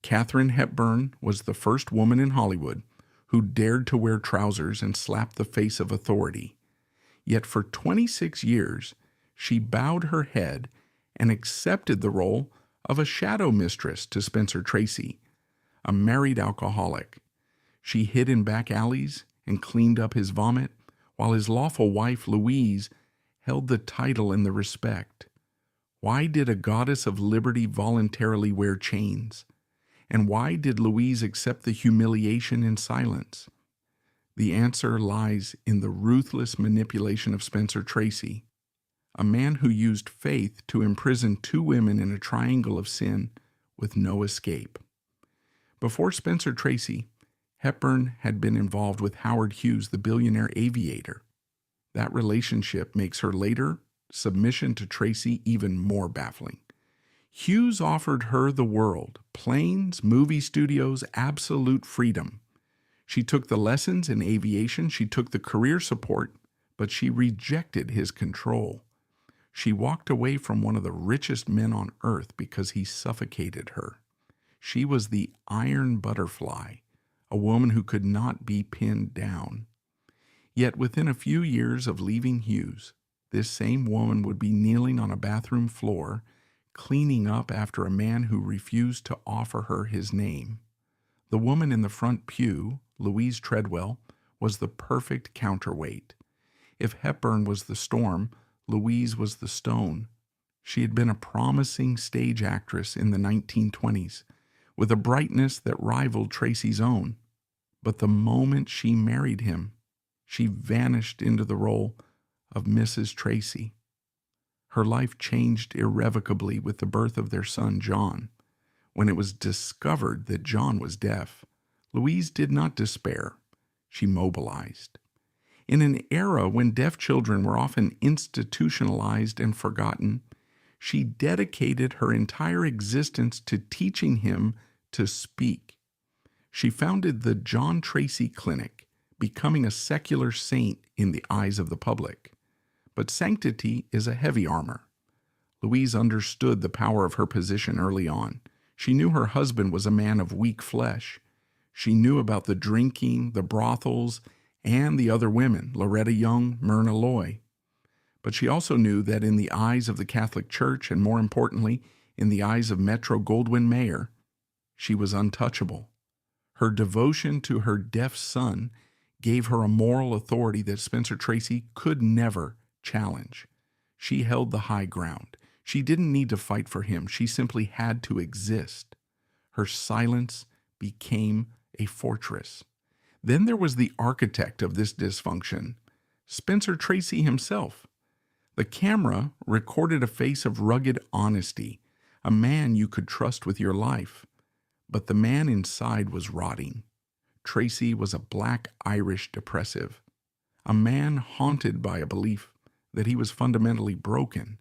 Katharine Hepburn was the first woman in Hollywood who dared to wear trousers and slap the face of authority. Yet for 26 years, she bowed her head and accepted the role of a shadow mistress to Spencer Tracy, a married alcoholic. She hid in back alleys and cleaned up his vomit, while his lawful wife, Louise, held the title and the respect. Why did a goddess of liberty voluntarily wear chains? And why did Louise accept the humiliation in silence? The answer lies in the ruthless manipulation of Spencer Tracy, a man who used faith to imprison two women in a triangle of sin with no escape. Before Spencer Tracy, Hepburn had been involved with Howard Hughes, the billionaire aviator. That relationship makes her later submission to Tracy even more baffling. Hughes offered her the world, planes, movie studios, absolute freedom. She took the lessons in aviation, she took the career support, but she rejected his control. She walked away from one of the richest men on earth because he suffocated her. She was the iron butterfly, a woman who could not be pinned down. Yet within a few years of leaving Hughes, this same woman would be kneeling on a bathroom floor, cleaning up after a man who refused to offer her his name. The woman in the front pew, Louise Treadwell, was the perfect counterweight. If Hepburn was the storm, Louise was the stone. She had been a promising stage actress in the 1920s, with a brightness that rivaled Tracy's own. But the moment she married him, she vanished into the role of Mrs. Tracy. Her life changed irrevocably with the birth of their son, John. When it was discovered that John was deaf, Louise did not despair. She mobilized. In an era when deaf children were often institutionalized and forgotten, she dedicated her entire existence to teaching him to speak. She founded the John Tracy Clinic, becoming a secular saint in the eyes of the public. But sanctity is a heavy armor. Louise understood the power of her position early on. She knew her husband was a man of weak flesh. She knew about the drinking, the brothels, and the other women, Loretta Young, Myrna Loy. But she also knew that in the eyes of the Catholic Church, and more importantly, in the eyes of Metro-Goldwyn-Mayer, she was untouchable. Her devotion to her deaf son gave her a moral authority that Spencer Tracy could never challenge. She held the high ground. She didn't need to fight for him. She simply had to exist. Her silence became a fortress. Then there was the architect of this dysfunction, Spencer Tracy himself. The camera recorded a face of rugged honesty, a man you could trust with your life. But the man inside was rotting. Tracy was a black Irish depressive, a man haunted by a belief that he was fundamentally broken.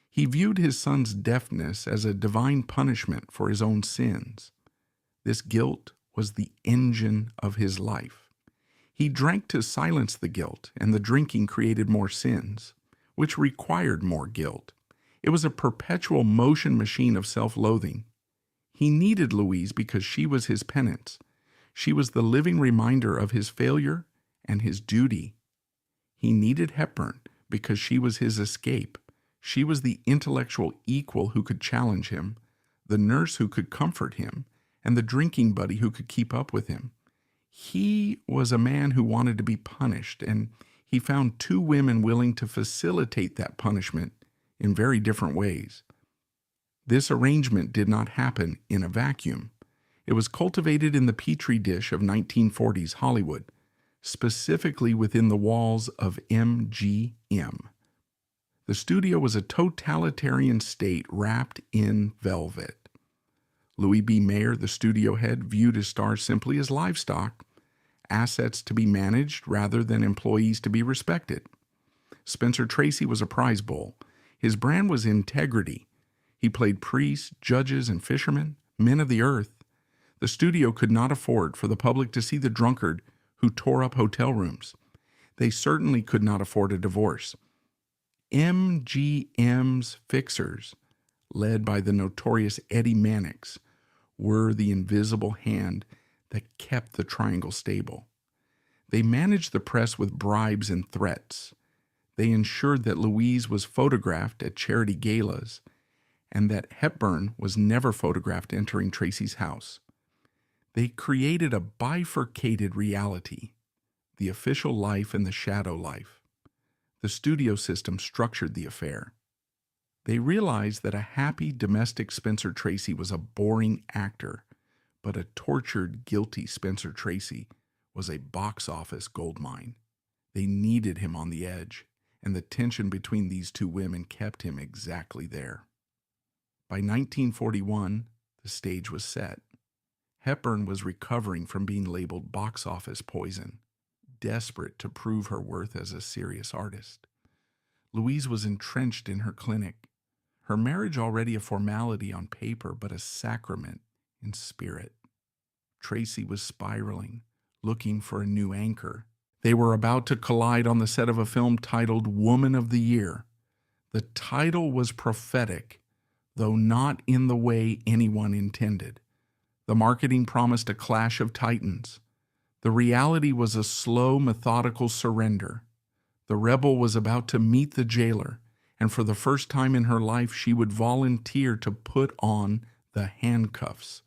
He viewed his son's deafness as a divine punishment for his own sins. This guilt was the engine of his life. He drank to silence the guilt, and the drinking created more sins, which required more guilt. It was a perpetual motion machine of self-loathing. He needed Louise because she was his penance. She was the living reminder of his failure and his duty. He needed Hepburn because she was his escape. She was the intellectual equal who could challenge him, the nurse who could comfort him, and the drinking buddy who could keep up with him. He was a man who wanted to be punished, and he found two women willing to facilitate that punishment in very different ways. This arrangement did not happen in a vacuum. It was cultivated in the petri dish of 1940s Hollywood, specifically within the walls of MGM. The studio was a totalitarian state wrapped in velvet. Louis B. Mayer, the studio head, viewed his stars simply as livestock, assets to be managed rather than employees to be respected. Spencer Tracy was a prize bull. His brand was integrity. He played priests, judges, and fishermen, men of the earth. The studio could not afford for the public to see the drunkard who tore up hotel rooms. They certainly could not afford a divorce. MGM's fixers, led by the notorious Eddie Mannix, were the invisible hand that kept the triangle stable. They managed the press with bribes and threats. They ensured that Louise was photographed at charity galas and that Hepburn was never photographed entering Tracy's house. They created a bifurcated reality, the official life and the shadow life. The studio system structured the affair. They realized that a happy domestic Spencer Tracy was a boring actor, but a tortured, guilty Spencer Tracy was a box office goldmine. They needed him on the edge, and the tension between these two women kept him exactly there. By 1941, the stage was set. Hepburn was recovering from being labeled box office poison, desperate to prove her worth as a serious artist. Louise was entrenched in her clinic, her marriage already a formality on paper but a sacrament in spirit. Tracy was spiraling, looking for a new anchor. They were about to collide on the set of a film titled Woman of the Year. The title was prophetic, though not in the way anyone intended. The marketing promised a clash of titans. The reality was a slow, methodical surrender. The rebel was about to meet the jailer, and for the first time in her life, she would volunteer to put on the handcuffs.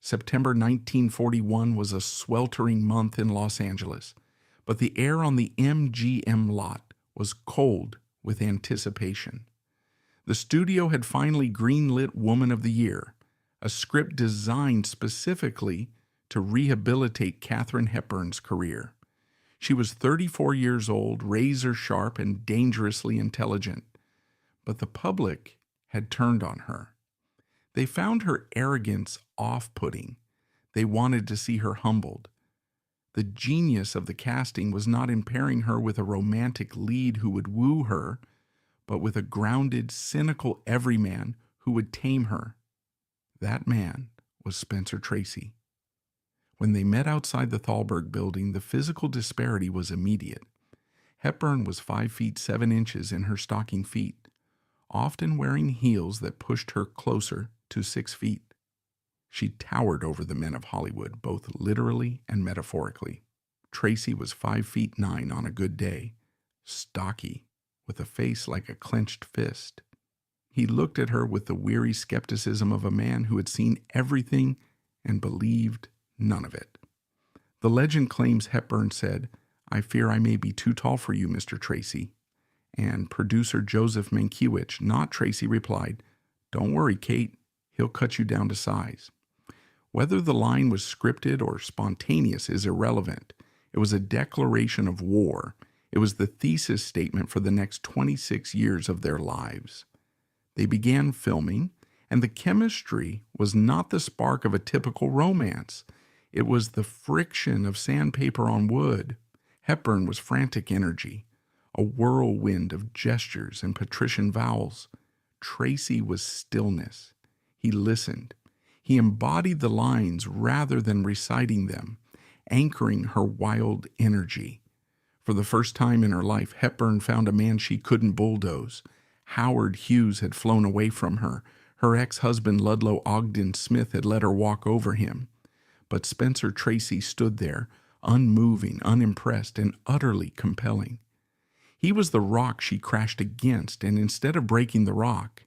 September 1941 was a sweltering month in Los Angeles, but the air on the MGM lot was cold with anticipation. The studio had finally greenlit Woman of the Year, a script designed specifically to rehabilitate Katharine Hepburn's career. She was 34 years old, razor-sharp, and dangerously intelligent, but the public had turned on her. They found her arrogance off-putting. They wanted to see her humbled. The genius of the casting was not in pairing her with a romantic lead who would woo her, but with a grounded, cynical everyman who would tame her. That man was Spencer Tracy. When they met outside the Thalberg building, the physical disparity was immediate. Hepburn was 5 feet 7 inches in her stocking feet, often wearing heels that pushed her closer to 6 feet. She towered over the men of Hollywood, both literally and metaphorically. Tracy was 5 feet 9 on a good day, stocky, with a face like a clenched fist. He looked at her with the weary skepticism of a man who had seen everything and believed none of it. The legend claims Hepburn said, "I fear I may be too tall for you, Mr. Tracy." And producer Joseph Mankiewicz, not Tracy, replied, "Don't worry, Kate, he'll cut you down to size." Whether the line was scripted or spontaneous is irrelevant. It was a declaration of war. It was the thesis statement for the next 26 years of their lives. They began filming, and the chemistry was not the spark of a typical romance. It was the friction of sandpaper on wood. Hepburn was frantic energy, a whirlwind of gestures and patrician vowels. Tracy was stillness. He listened. He embodied the lines rather than reciting them, anchoring her wild energy. For the first time in her life, Hepburn found a man she couldn't bulldoze. Howard Hughes had flown away from her. Her ex-husband Ludlow Ogden Smith had let her walk over him. But Spencer Tracy stood there, unmoving, unimpressed, and utterly compelling. He was the rock she crashed against, and instead of breaking the rock,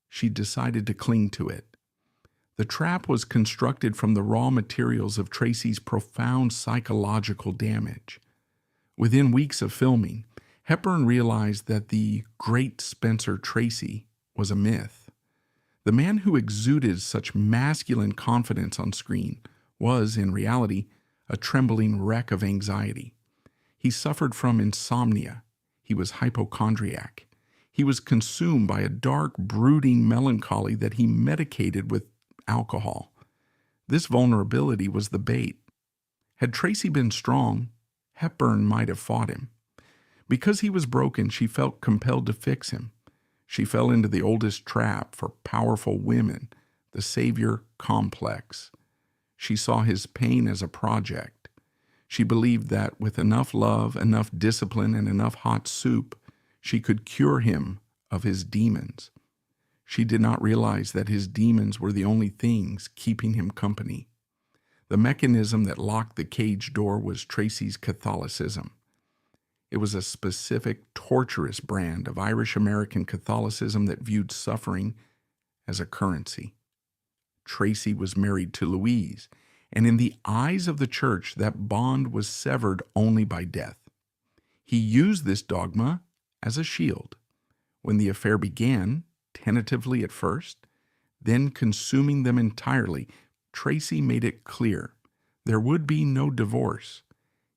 she decided to cling to it. The trap was constructed from the raw materials of Tracy's profound psychological damage. Within weeks of filming, Hepburn realized that the great Spencer Tracy was a myth. The man who exuded such masculine confidence on screen was, in reality, a trembling wreck of anxiety. He suffered from insomnia. He was hypochondriac. He was consumed by a dark, brooding melancholy that he medicated with alcohol. This vulnerability was the bait. Had Tracy been strong, Hepburn might have fought him. Because he was broken, she felt compelled to fix him. She fell into the oldest trap for powerful women, the savior complex. She saw his pain as a project. She believed that with enough love, enough discipline, and enough hot soup, she could cure him of his demons. She did not realize that his demons were the only things keeping him company. The mechanism that locked the cage door was Tracy's Catholicism. It was a specific, torturous brand of Irish-American Catholicism that viewed suffering as a currency. Tracy was married to Louise, and in the eyes of the church, that bond was severed only by death. He used this dogma as a shield. When the affair began, tentatively at first, then consuming them entirely, Tracy made it clear there would be no divorce.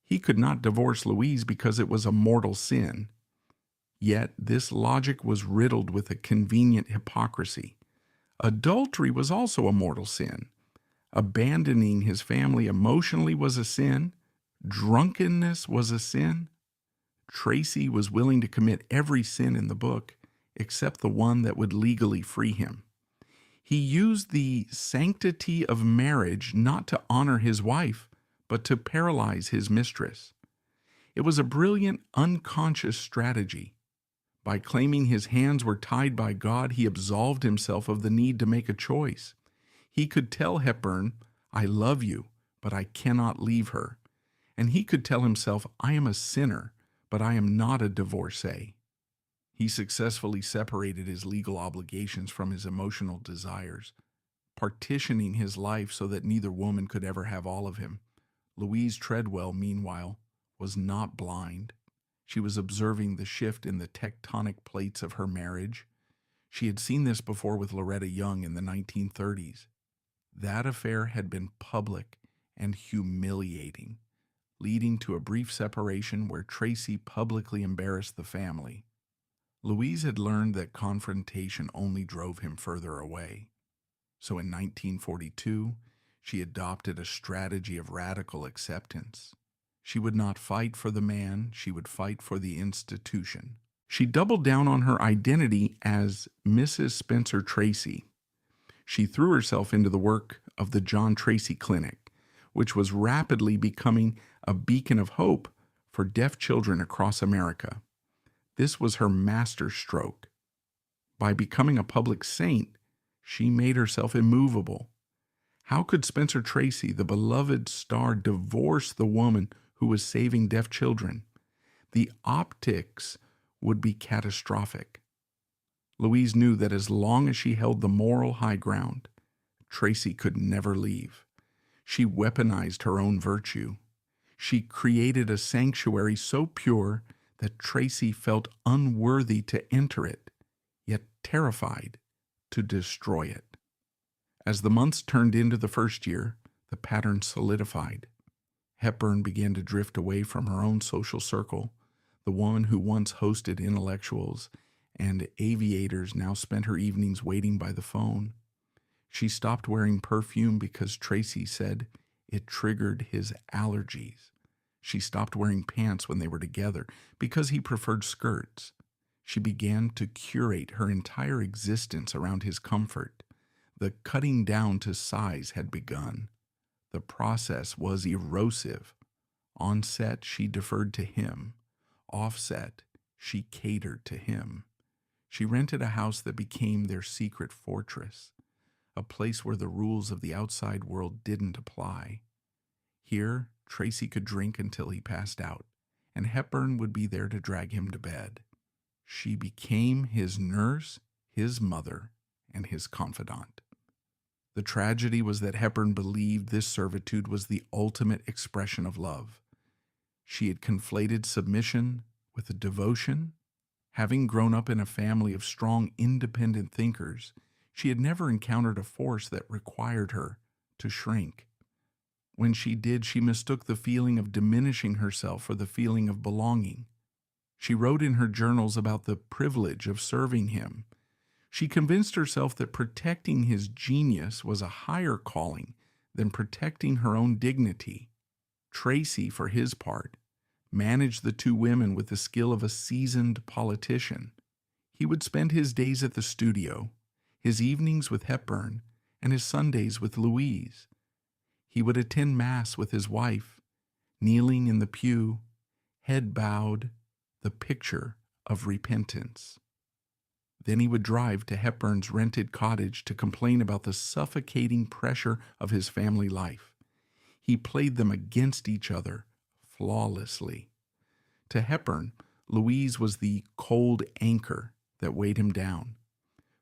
He could not divorce Louise because it was a mortal sin. Yet this logic was riddled with a convenient hypocrisy. Adultery was also a mortal sin. Abandoning his family emotionally was a sin. Drunkenness was a sin. Tracy was willing to commit every sin in the book except the one that would legally free him. He used the sanctity of marriage not to honor his wife, but to paralyze his mistress. It was a brilliant, unconscious strategy. By claiming his hands were tied by God, he absolved himself of the need to make a choice. He could tell Hepburn, "I love you, but I cannot leave her." And he could tell himself, "I am a sinner, but I am not a divorcee." He successfully separated his legal obligations from his emotional desires, partitioning his life so that neither woman could ever have all of him. Louise Treadwell, meanwhile, was not blind. She was observing the shift in the tectonic plates of her marriage. She had seen this before with Loretta Young in the 1930s. That affair had been public and humiliating, leading to a brief separation where Tracy publicly embarrassed the family. Louise had learned that confrontation only drove him further away. So in 1942, she adopted a strategy of radical acceptance. She would not fight for the man, she would fight for the institution. She doubled down on her identity as Mrs. Spencer Tracy. She threw herself into the work of the John Tracy Clinic, which was rapidly becoming a beacon of hope for deaf children across America. This was her masterstroke. By becoming a public saint, she made herself immovable. How could Spencer Tracy, the beloved star, divorce the woman who was saving deaf children? The optics would be catastrophic. Louise knew that as long as she held the moral high ground, Tracy could never leave. She weaponized her own virtue. She created a sanctuary so pure that Tracy felt unworthy to enter it, yet terrified to destroy it. As the months turned into the first year, the pattern solidified. Hepburn began to drift away from her own social circle. The woman who once hosted intellectuals and aviators now spent her evenings waiting by the phone. She stopped wearing perfume because Tracy said it triggered his allergies. She stopped wearing pants when they were together because he preferred skirts. She began to curate her entire existence around his comfort. The cutting down to size had begun. The process was erosive. On set, she deferred to him. Off set, she catered to him. She rented a house that became their secret fortress, a place where the rules of the outside world didn't apply. Here, Tracy could drink until he passed out, and Hepburn would be there to drag him to bed. She became his nurse, his mother, and his confidant. The tragedy was that Hepburn believed this servitude was the ultimate expression of love. She had conflated submission with devotion. Having grown up in a family of strong, independent thinkers, she had never encountered a force that required her to shrink. When she did, she mistook the feeling of diminishing herself for the feeling of belonging. She wrote in her journals about the privilege of serving him. She convinced herself that protecting his genius was a higher calling than protecting her own dignity. Tracy, for his part, managed the two women with the skill of a seasoned politician. He would spend his days at the studio, his evenings with Hepburn, and his Sundays with Louise. He would attend Mass with his wife, kneeling in the pew, head bowed, the picture of repentance. Then he would drive to Hepburn's rented cottage to complain about the suffocating pressure of his family life. He played them against each other flawlessly. To Hepburn, Louise was the cold anchor that weighed him down.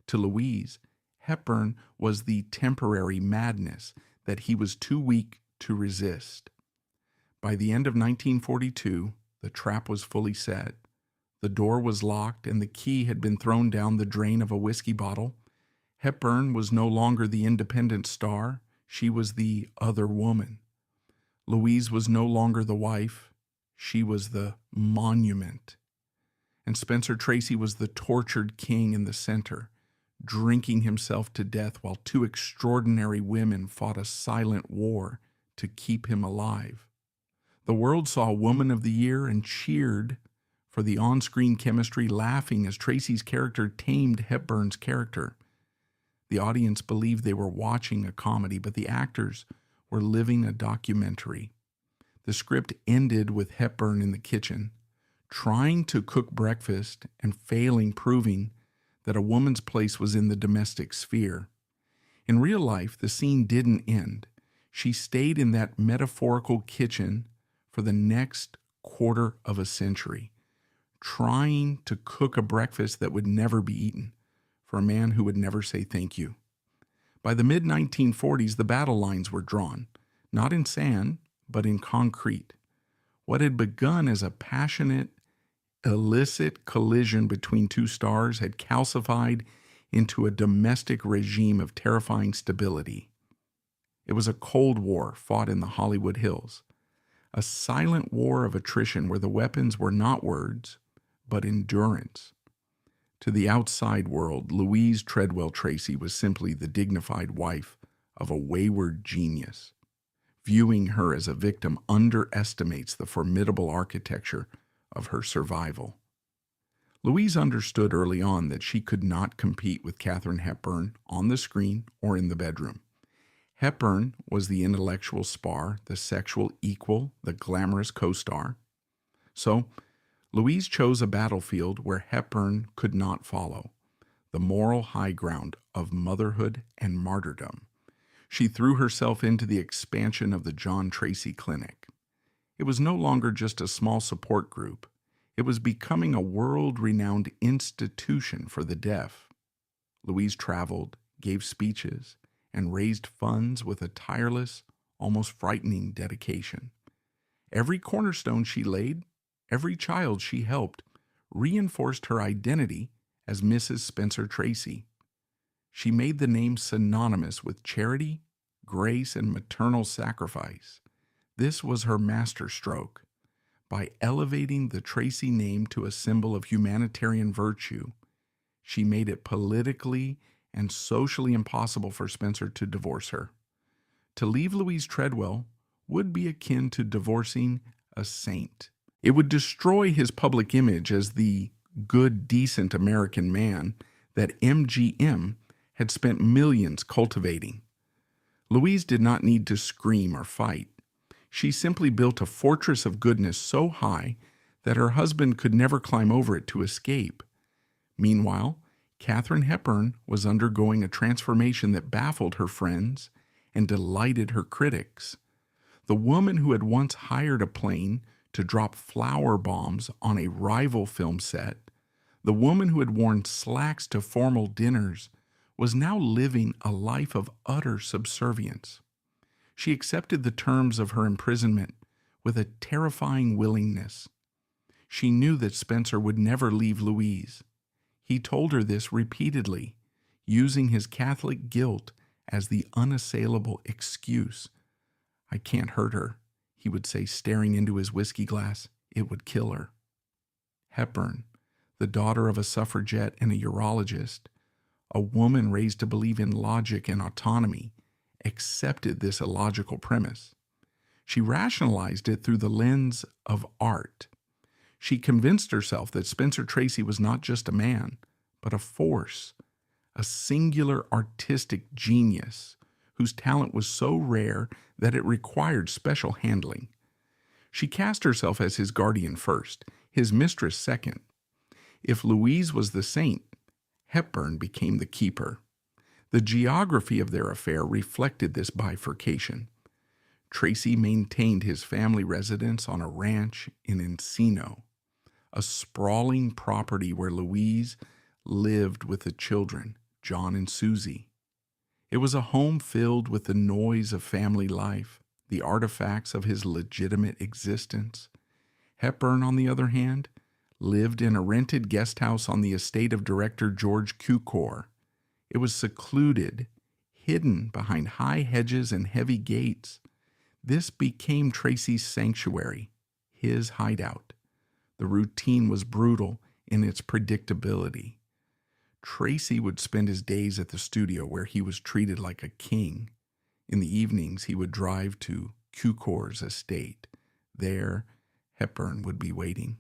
To Louise, Hepburn was the temporary madness that he was too weak to resist. By the end of 1942, the trap was fully set. The door was locked and the key had been thrown down the drain of a whiskey bottle. Hepburn was no longer the independent star. She was the other woman. Louise was no longer the wife. She was the monument. And Spencer Tracy was the tortured king in the center, drinking himself to death while two extraordinary women fought a silent war to keep him alive. The world saw Woman of the Year and cheered for the on-screen chemistry, laughing as Tracy's character tamed Hepburn's character. The audience believed they were watching a comedy, but the actors were living a documentary. The script ended with Hepburn in the kitchen, trying to cook breakfast and failing, proving that a woman's place was in the domestic sphere. In real life, the scene didn't end. She stayed in that metaphorical kitchen for the next quarter of a century, trying to cook a breakfast that would never be eaten for a man who would never say thank you. By the mid-1940s, the battle lines were drawn, not in sand, but in concrete. What had begun as a passionate, illicit collision between two stars had calcified into a domestic regime of terrifying stability. It was a Cold War fought in the Hollywood Hills, a silent war of attrition where the weapons were not words, but endurance. To the outside world, Louise Treadwell Tracy was simply the dignified wife of a wayward genius. Viewing her as a victim underestimates the formidable architecture of her survival. Louise understood early on that she could not compete with Katharine Hepburn on the screen or in the bedroom. Hepburn was the intellectual spar, the sexual equal, the glamorous co-star. So, Louise chose a battlefield where Hepburn could not follow, the moral high ground of motherhood and martyrdom. She threw herself into the expansion of the John Tracy Clinic. It was no longer just a small support group. It was becoming a world-renowned institution for the deaf. Louise traveled, gave speeches, and raised funds with a tireless, almost frightening dedication. Every cornerstone she laid, every child she helped, reinforced her identity as Mrs. Spencer Tracy. She made the name synonymous with charity, grace, and maternal sacrifice. This was her masterstroke. By elevating the Tracy name to a symbol of humanitarian virtue, she made it politically and socially impossible for Spencer to divorce her. To leave Louise Treadwell would be akin to divorcing a saint. It would destroy his public image as the good, decent American man that MGM had spent millions cultivating. Louise did not need to scream or fight. She simply built a fortress of goodness so high that her husband could never climb over it to escape. Meanwhile, Katharine Hepburn was undergoing a transformation that baffled her friends and delighted her critics. The woman who had once hired a plane to drop flower bombs on a rival film set, the woman who had worn slacks to formal dinners, was now living a life of utter subservience. She accepted the terms of her imprisonment with a terrifying willingness. She knew that Spencer would never leave Louise. He told her this repeatedly, using his Catholic guilt as the unassailable excuse. "I can't hurt her," he would say, staring into his whiskey glass. "It would kill her." Hepburn, the daughter of a suffragette and a urologist, a woman raised to believe in logic and autonomy, accepted this illogical premise. She rationalized it through the lens of art. She convinced herself that Spencer Tracy was not just a man, but a force, a singular artistic genius whose talent was so rare that it required special handling. She cast herself as his guardian first, his mistress second. If Louise was the saint, Hepburn became the keeper. The geography of their affair reflected this bifurcation. Tracy maintained his family residence on a ranch in Encino, a sprawling property where Louise lived with the children, John and Susie. It was a home filled with the noise of family life, the artifacts of his legitimate existence. Hepburn, on the other hand, lived in a rented guest house on the estate of director George Cukor. It was secluded, hidden behind high hedges and heavy gates. This became Tracy's sanctuary, his hideout. The routine was brutal in its predictability. Tracy would spend his days at the studio where he was treated like a king. In the evenings, he would drive to Cukor's estate. There, Hepburn would be waiting.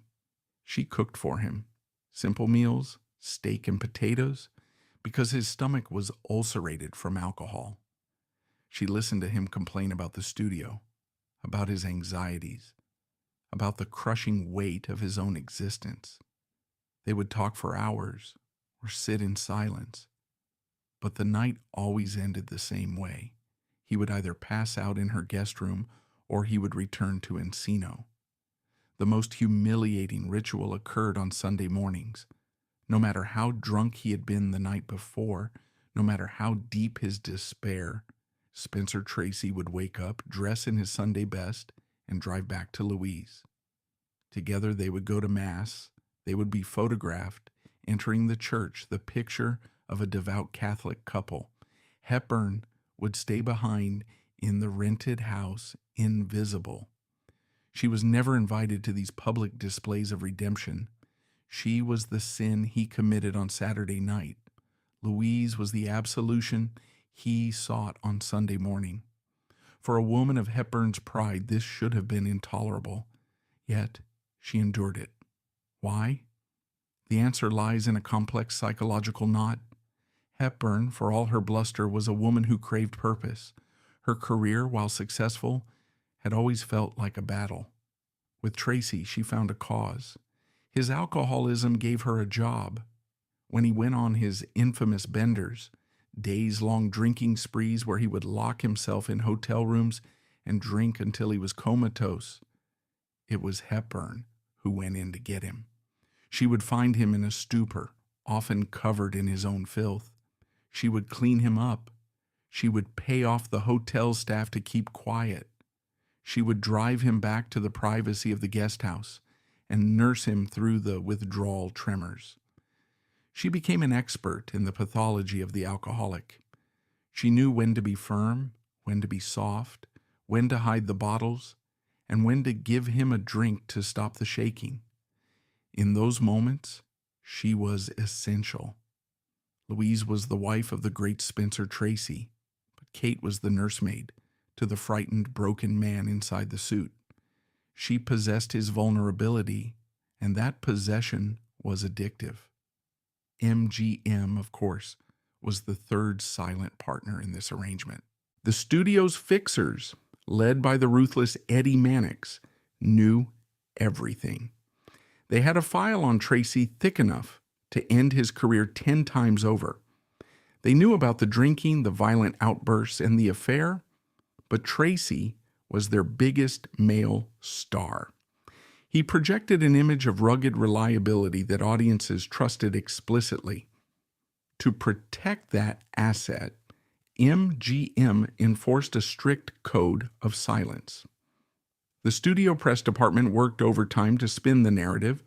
She cooked for him. Simple meals, steak and potatoes, because his stomach was ulcerated from alcohol. She listened to him complain about the studio, about his anxieties, about the crushing weight of his own existence. They would talk for hours or sit in silence, but the night always ended the same way. He would either pass out in her guest room or he would return to Encino. The most humiliating ritual occurred on Sunday mornings. No matter how drunk he had been the night before, no matter how deep his despair, Spencer Tracy would wake up, dress in his Sunday best, and drive back to Louise. Together they would go to Mass. They would be photographed, entering the church, the picture of a devout Catholic couple. Hepburn would stay behind in the rented house, invisible. She was never invited to these public displays of redemption. She was the sin he committed on Saturday night. Louise was the absolution he sought on Sunday morning. For a woman of Hepburn's pride, this should have been intolerable. Yet she endured it. Why? The answer lies in a complex psychological knot. Hepburn, for all her bluster, was a woman who craved purpose. Her career, while successful, had always felt like a battle. With Tracy, she found a cause. His alcoholism gave her a job. When he went on his infamous benders, days-long drinking sprees where he would lock himself in hotel rooms and drink until he was comatose, it was Hepburn who went in to get him. She would find him in a stupor, often covered in his own filth. She would clean him up. She would pay off the hotel staff to keep quiet. She would drive him back to the privacy of the guest house and nurse him through the withdrawal tremors. She became an expert in the pathology of the alcoholic. She knew when to be firm, when to be soft, when to hide the bottles, and when to give him a drink to stop the shaking. In those moments, she was essential. Louise was the wife of the great Spencer Tracy, but Kate was the nursemaid to the frightened, broken man inside the suit. She possessed his vulnerability, and that possession was addictive. MGM, of course, was the third silent partner in this arrangement. The studio's fixers, led by the ruthless Eddie Mannix, knew everything. They had a file on Tracy thick enough to end his career 10 times over. They knew about the drinking, the violent outbursts, and the affair, but Tracy was their biggest male star. He projected an image of rugged reliability that audiences trusted explicitly. To protect that asset, MGM enforced a strict code of silence. The studio press department worked overtime to spin the narrative.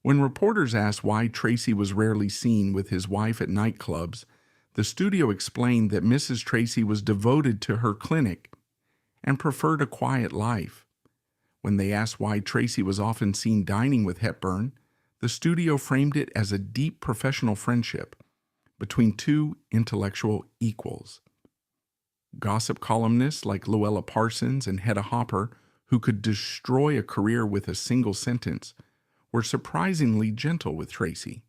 When reporters asked why Tracy was rarely seen with his wife at nightclubs, the studio explained that Mrs. Tracy was devoted to her clinic and preferred a quiet life. When they asked why Tracy was often seen dining with Hepburn, the studio framed it as a deep professional friendship between two intellectual equals. Gossip columnists like Luella Parsons and Hedda Hopper, who could destroy a career with a single sentence, were surprisingly gentle with Tracy.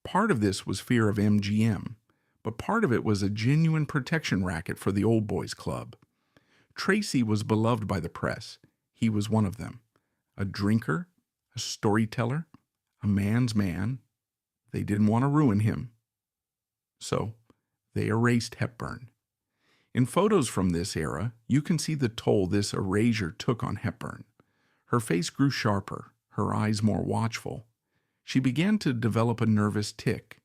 Part of this was fear of MGM, but part of it was a genuine protection racket for the old boys club. Tracy was beloved by the press. He was one of them. A drinker, a storyteller, a man's man. They didn't want to ruin him. So they erased Hepburn. In photos from this era, you can see the toll this erasure took on Hepburn. Her face grew sharper, her eyes more watchful. She began to develop a nervous tic,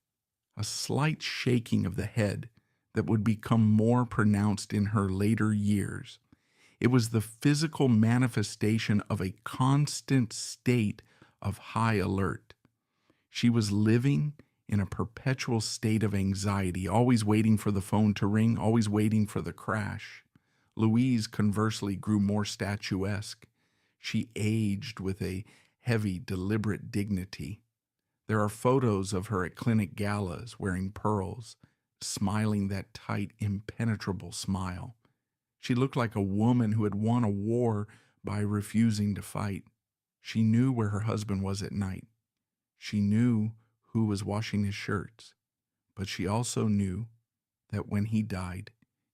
a slight shaking of the head that would become more pronounced in her later years. It was the physical manifestation of a constant state of high alert. She was living in a perpetual state of anxiety, always waiting for the phone to ring, always waiting for the crash. Louise, conversely, grew more statuesque. She aged with a heavy, deliberate dignity. There are photos of her at clinic galas, wearing pearls, smiling that tight, impenetrable smile. She looked like a woman who had won a war by refusing to fight. She knew where her husband was at night. She knew who was washing his shirts, but she also knew that when he died,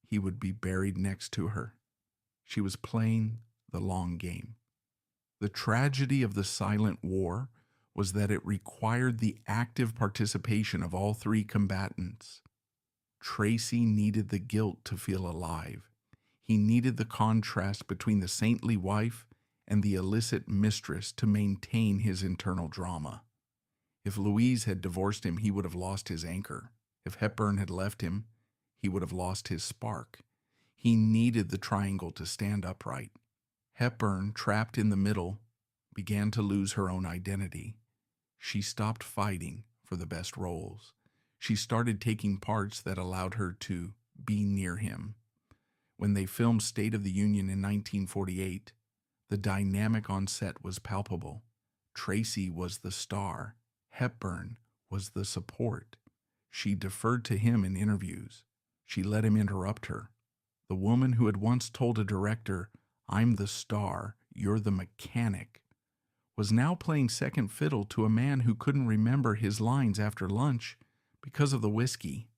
he would be buried next to her. She was playing the long game. The tragedy of the silent war was that it required the active participation of all three combatants. Tracy needed the guilt to feel alive. He needed the contrast between the saintly wife and the illicit mistress to maintain his internal drama. If Louise had divorced him, he would have lost his anchor. If Hepburn had left him, he would have lost his spark. He needed the triangle to stand upright. Hepburn, trapped in the middle, began to lose her own identity. She stopped fighting for the best roles. She started taking parts that allowed her to be near him. When they filmed State of the Union in 1948, the dynamic on set was palpable. Tracy was the star. Hepburn was the support. She deferred to him in interviews. She let him interrupt her. The woman who had once told a director, "I'm the star, you're the mechanic," was now playing second fiddle to a man who couldn't remember his lines after lunch because of the whiskey.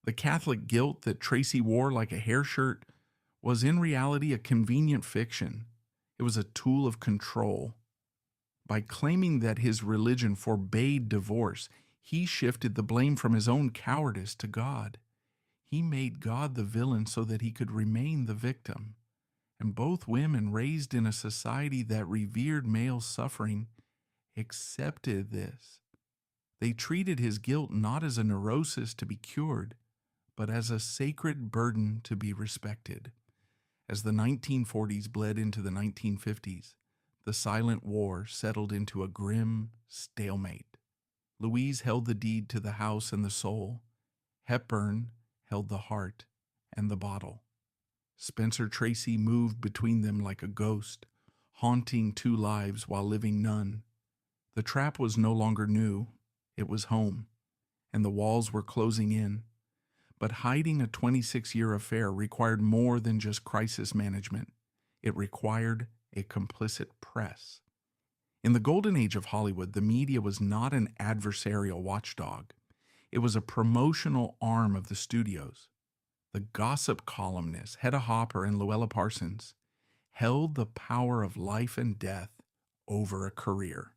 The Catholic guilt that Tracy wore like a hair shirt was in reality a convenient fiction. It was a tool of control. By claiming that his religion forbade divorce, he shifted the blame from his own cowardice to God. He made God the villain so that he could remain the victim. And both women, raised in a society that revered male suffering, accepted this. They treated his guilt not as a neurosis to be cured, but as a sacred burden to be respected. As the 1940s bled into the 1950s, the silent war settled into a grim stalemate. Louise held the deed to the house and the soul. Hepburn held the heart and the bottle. Spencer Tracy moved between them like a ghost, haunting two lives while living none. The trap was no longer new. It was home, and the walls were closing in. But hiding a 26-year affair required more than just crisis management. It required a complicit press. In the golden age of Hollywood, the media was not an adversarial watchdog. It was a promotional arm of the studios. The gossip columnists, Hedda Hopper and Luella Parsons, held the power of life and death over a career.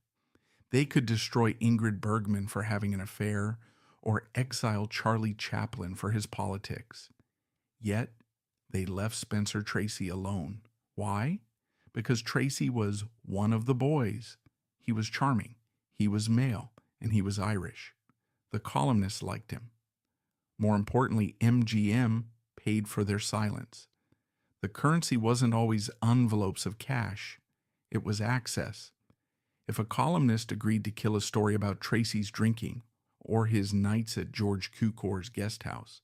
They could destroy Ingrid Bergman for having an affair or exile Charlie Chaplin for his politics. Yet, they left Spencer Tracy alone. Why? Because Tracy was one of the boys. He was charming, he was male, and he was Irish. The columnists liked him. More importantly, MGM paid for their silence. The currency wasn't always envelopes of cash. It was access. If a columnist agreed to kill a story about Tracy's drinking or his nights at George Cukor's guest house,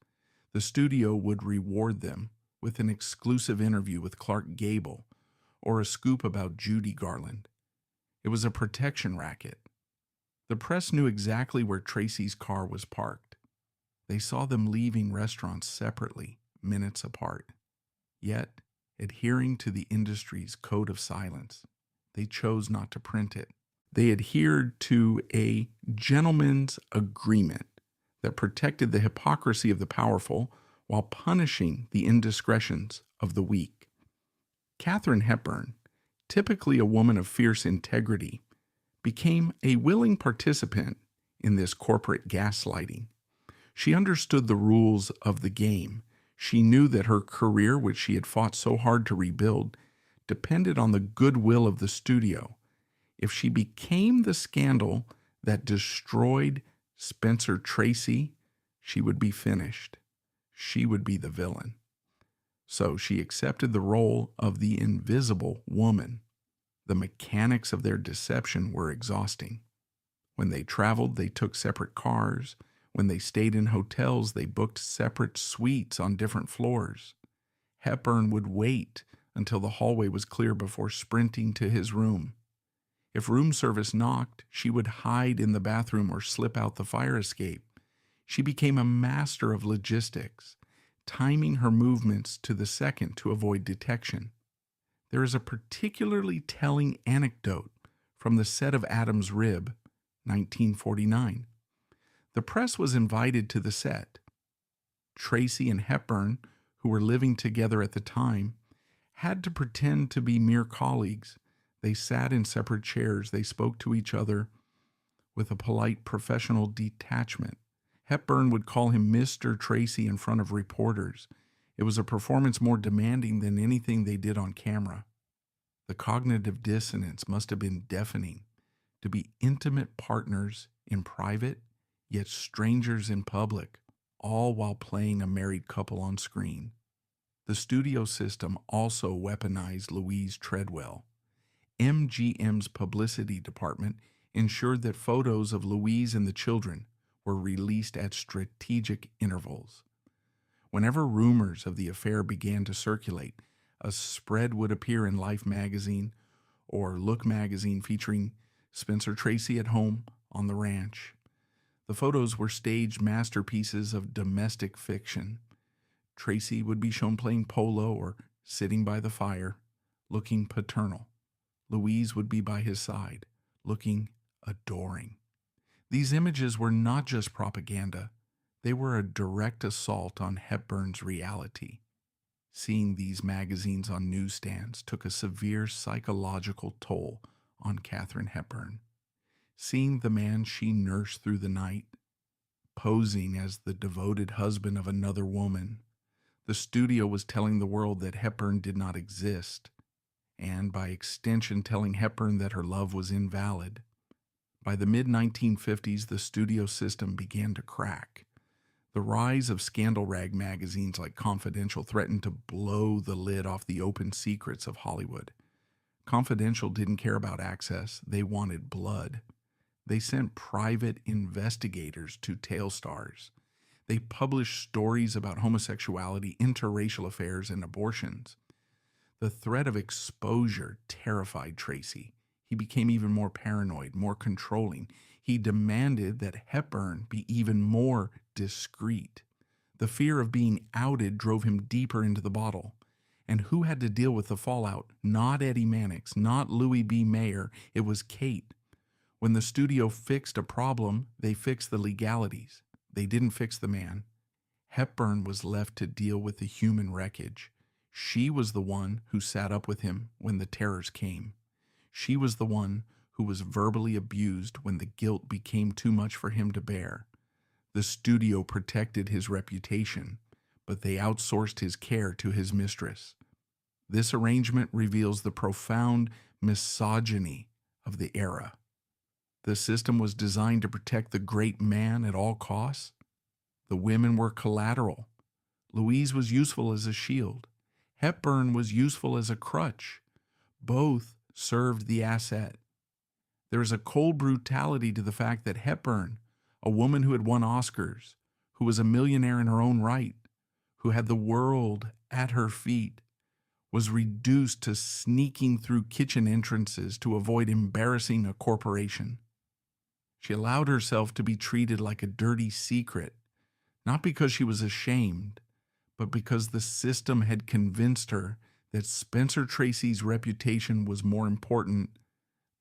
the studio would reward them with an exclusive interview with Clark Gable or a scoop about Judy Garland. It was a protection racket. The press knew exactly where Tracy's car was parked. They saw them leaving restaurants separately, minutes apart. Yet, adhering to the industry's code of silence, they chose not to print it. They adhered to a gentleman's agreement that protected the hypocrisy of the powerful while punishing the indiscretions of the weak. Katharine Hepburn, typically a woman of fierce integrity, became a willing participant in this corporate gaslighting. She understood the rules of the game. She knew that her career, which she had fought so hard to rebuild, depended on the goodwill of the studio. If she became the scandal that destroyed Spencer Tracy, she would be finished. She would be the villain. So she accepted the role of the invisible woman. The mechanics of their deception were exhausting. When they traveled, they took separate cars. When they stayed in hotels, they booked separate suites on different floors. Hepburn would wait until the hallway was clear before sprinting to his room. If room service knocked, she would hide in the bathroom or slip out the fire escape. She became a master of logistics, timing her movements to the second to avoid detection. There is a particularly telling anecdote from the set of Adam's Rib, 1949. The press was invited to the set. Tracy and Hepburn, who were living together at the time, had to pretend to be mere colleagues. They sat in separate chairs. They spoke to each other with a polite professional detachment. Hepburn would call him Mr. Tracy in front of reporters. It was a performance more demanding than anything they did on camera. The cognitive dissonance must have been deafening. To be intimate partners in private, yet strangers in public, all while playing a married couple on screen. The studio system also weaponized Louise Treadwell. MGM's publicity department ensured that photos of Louise and the children were released at strategic intervals. Whenever rumors of the affair began to circulate, a spread would appear in Life magazine or Look magazine featuring Spencer Tracy at home on the ranch. The photos were staged masterpieces of domestic fiction. Tracy would be shown playing polo or sitting by the fire, looking paternal. Louise would be by his side, looking adoring. These images were not just propaganda. They were a direct assault on Hepburn's reality. Seeing these magazines on newsstands took a severe psychological toll on Katharine Hepburn. Seeing the man she nursed through the night, posing as the devoted husband of another woman, the studio was telling the world that Hepburn did not exist, and by extension telling Hepburn that her love was invalid. By the mid-1950s, the studio system began to crack. The rise of scandal rag magazines like Confidential threatened to blow the lid off the open secrets of Hollywood. Confidential didn't care about access. They wanted blood. They sent private investigators to tail stars. They published stories about homosexuality, interracial affairs, and abortions. The threat of exposure terrified Tracy. He became even more paranoid, more controlling. He demanded that Hepburn be even more discreet. The fear of being outed drove him deeper into the bottle. And who had to deal with the fallout? Not Eddie Mannix, not Louis B. Mayer. It was Kate. When the studio fixed a problem, they fixed the legalities. They didn't fix the man. Hepburn was left to deal with the human wreckage. She was the one who sat up with him when the terrors came. She was the one who was verbally abused when the guilt became too much for him to bear. The studio protected his reputation, but they outsourced his care to his mistress. This arrangement reveals the profound misogyny of the era. The system was designed to protect the great man at all costs. The women were collateral. Louise was useful as a shield. Hepburn was useful as a crutch. Both served the asset. There is a cold brutality to the fact that Hepburn, a woman who had won Oscars, who was a millionaire in her own right, who had the world at her feet, was reduced to sneaking through kitchen entrances to avoid embarrassing a corporation. She allowed herself to be treated like a dirty secret, not because she was ashamed, but because the system had convinced her that Spencer Tracy's reputation was more important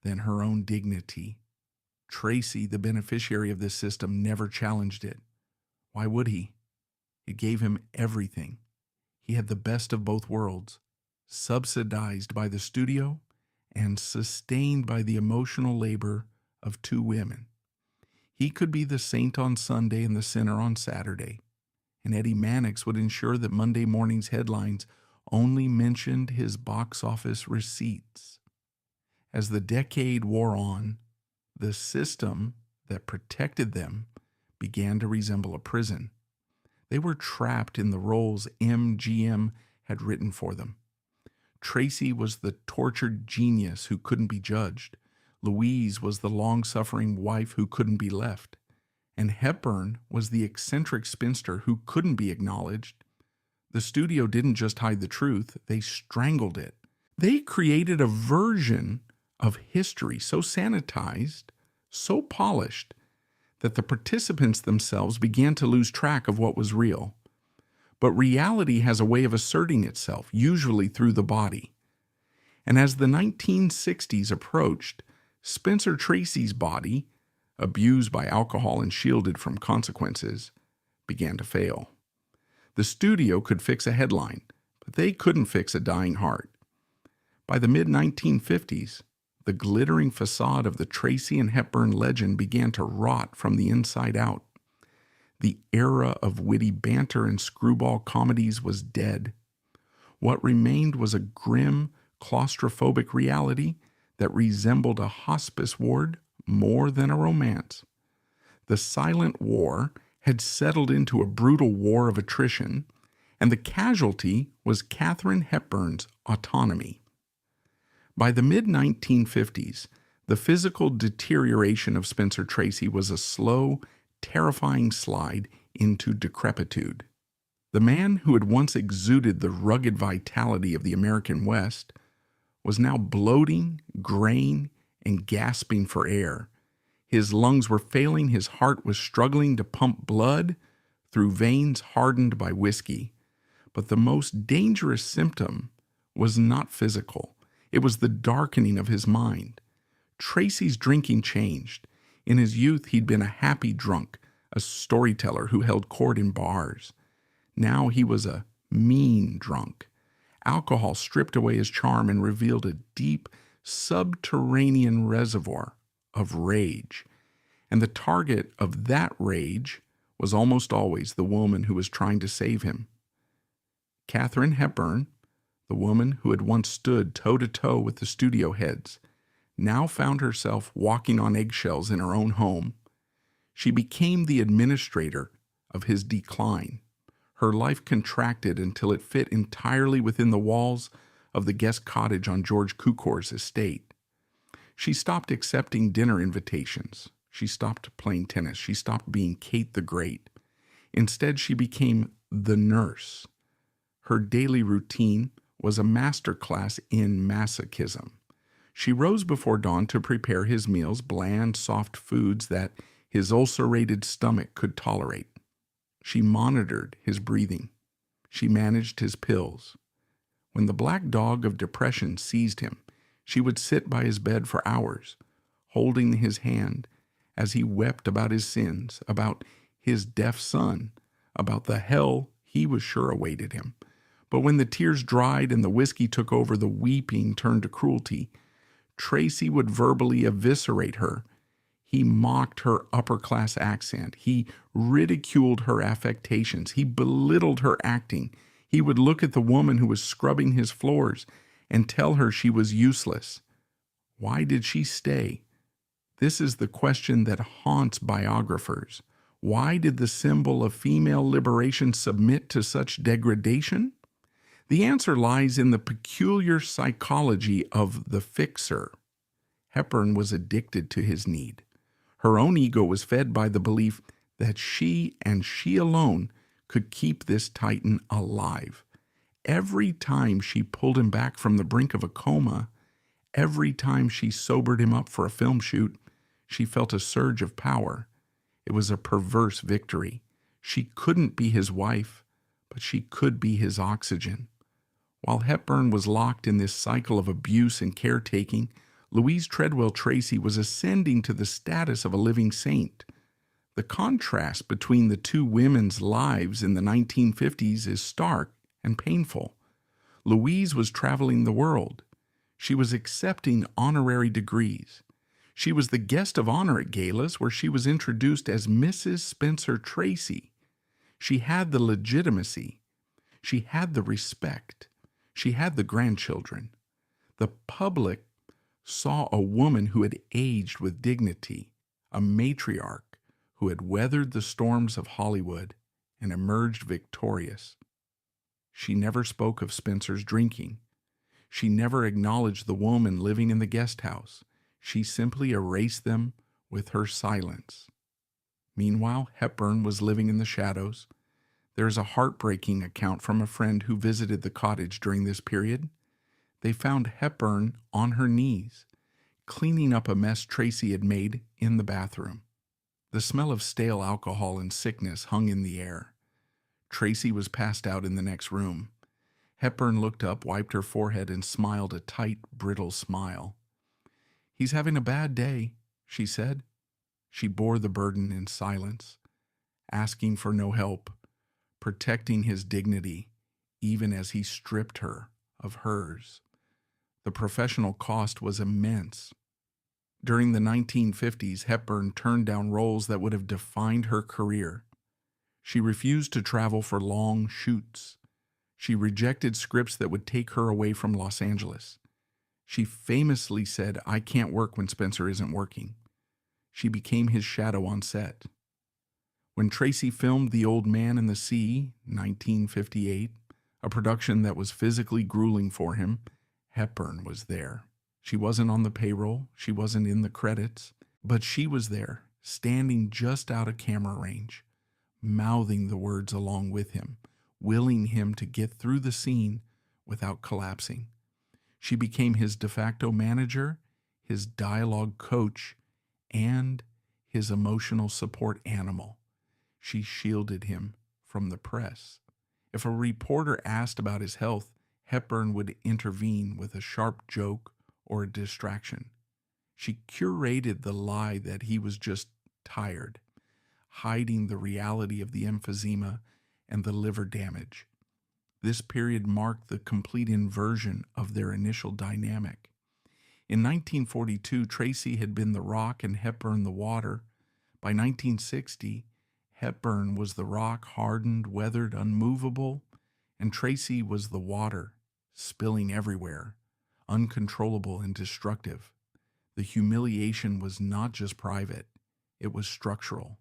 than her own dignity. Tracy, the beneficiary of this system, never challenged it. Why would he? It gave him everything. He had the best of both worlds, subsidized by the studio and sustained by the emotional labor of two women. He could be the saint on Sunday and the sinner on Saturday, and Eddie Mannix would ensure that Monday morning's headlines only mentioned his box office receipts. As the decade wore on, the system that protected them began to resemble a prison. They were trapped in the roles MGM had written for them. Tracy was the tortured genius who couldn't be judged. Louise was the long-suffering wife who couldn't be left. And Hepburn was the eccentric spinster who couldn't be acknowledged. The studio didn't just hide the truth, they strangled it. They created a version of history so sanitized, so polished, that the participants themselves began to lose track of what was real. But reality has a way of asserting itself, usually through the body. And as the 1960s approached, Spencer Tracy's body, abused by alcohol and shielded from consequences, began to fail. The studio could fix a headline, but they couldn't fix a dying heart. By the mid-1950s, the glittering facade of the Tracy and Hepburn legend began to rot from the inside out. The era of witty banter and screwball comedies was dead. What remained was a grim, claustrophobic reality that resembled a hospice ward more than a romance. The silent war had settled into a brutal war of attrition, and the casualty was Katharine Hepburn's autonomy. By the mid-1950s, the physical deterioration of Spencer Tracy was a slow, terrifying slide into decrepitude. The man who had once exuded the rugged vitality of the American West was now bloating, graying, and gasping for air. His lungs were failing, his heart was struggling to pump blood through veins hardened by whiskey. But the most dangerous symptom was not physical. It was the darkening of his mind. Tracy's drinking changed. In his youth, he'd been a happy drunk, a storyteller who held court in bars. Now he was a mean drunk. Alcohol stripped away his charm and revealed a deep, subterranean reservoir of rage. And the target of that rage was almost always the woman who was trying to save him. Katharine Hepburn, the woman who had once stood toe-to-toe with the studio heads, now found herself walking on eggshells in her own home. She became the administrator of his decline. Her life contracted until it fit entirely within the walls of the guest cottage on George Cukor's estate. She stopped accepting dinner invitations. She stopped playing tennis. She stopped being Kate the Great. Instead, she became the nurse. Her daily routine was a masterclass in masochism. She rose before dawn to prepare his meals, bland, soft foods that his ulcerated stomach could tolerate. She monitored his breathing. She managed his pills. When the black dog of depression seized him, she would sit by his bed for hours, holding his hand as he wept about his sins, about his deaf son, about the hell he was sure awaited him. But when the tears dried and the whiskey took over, the weeping turned to cruelty. Tracy would verbally eviscerate her. He mocked her upper-class accent. He ridiculed her affectations. He belittled her acting. He would look at the woman who was scrubbing his floors and tell her she was useless. Why did she stay? This is the question that haunts biographers. Why did the symbol of female liberation submit to such degradation? The answer lies in the peculiar psychology of the fixer. Hepburn was addicted to his need. Her own ego was fed by the belief that she and she alone could keep this titan alive. Every time she pulled him back from the brink of a coma, every time she sobered him up for a film shoot, she felt a surge of power. It was a perverse victory. She couldn't be his wife, but she could be his oxygen. While Hepburn was locked in this cycle of abuse and caretaking, Louise Treadwell Tracy was ascending to the status of a living saint. The contrast between the two women's lives in the 1950s is stark and painful. Louise was traveling the world. She was accepting honorary degrees. She was the guest of honor at galas where she was introduced as Mrs. Spencer Tracy. She had the legitimacy. She had the respect. She had the grandchildren. The public saw a woman who had aged with dignity, a matriarch who had weathered the storms of Hollywood and emerged victorious. She never spoke of Spencer's drinking. She never acknowledged the woman living in the guest house. She simply erased them with her silence. Meanwhile, Hepburn was living in the shadows. There is a heartbreaking account from a friend who visited the cottage during this period. They found Hepburn on her knees, cleaning up a mess Tracy had made in the bathroom. The smell of stale alcohol and sickness hung in the air. Tracy was passed out in the next room. Hepburn looked up, wiped her forehead, and smiled a tight, brittle smile. "He's having a bad day," she said. She bore the burden in silence, asking for no help, protecting his dignity, even as he stripped her of hers. The professional cost was immense. During the 1950s, Hepburn turned down roles that would have defined her career. She refused to travel for long shoots. She rejected scripts that would take her away from Los Angeles. She famously said, "I can't work when Spencer isn't working." She became his shadow on set. When Tracy filmed The Old Man and the Sea, 1958, a production that was physically grueling for him, Hepburn was there. She wasn't on the payroll, she wasn't in the credits, but she was there, standing just out of camera range, mouthing the words along with him, willing him to get through the scene without collapsing. She became his de facto manager, his dialogue coach, and his emotional support animal. She shielded him from the press. If a reporter asked about his health, Hepburn would intervene with a sharp joke or a distraction. She curated the lie that he was just tired, hiding the reality of the emphysema and the liver damage. This period marked the complete inversion of their initial dynamic. In 1942, Tracy had been the rock and Hepburn the water. By 1960, Hepburn was the rock, hardened, weathered, unmovable, and Tracy was the water, spilling everywhere, uncontrollable and destructive. The humiliation was not just private, it was structural.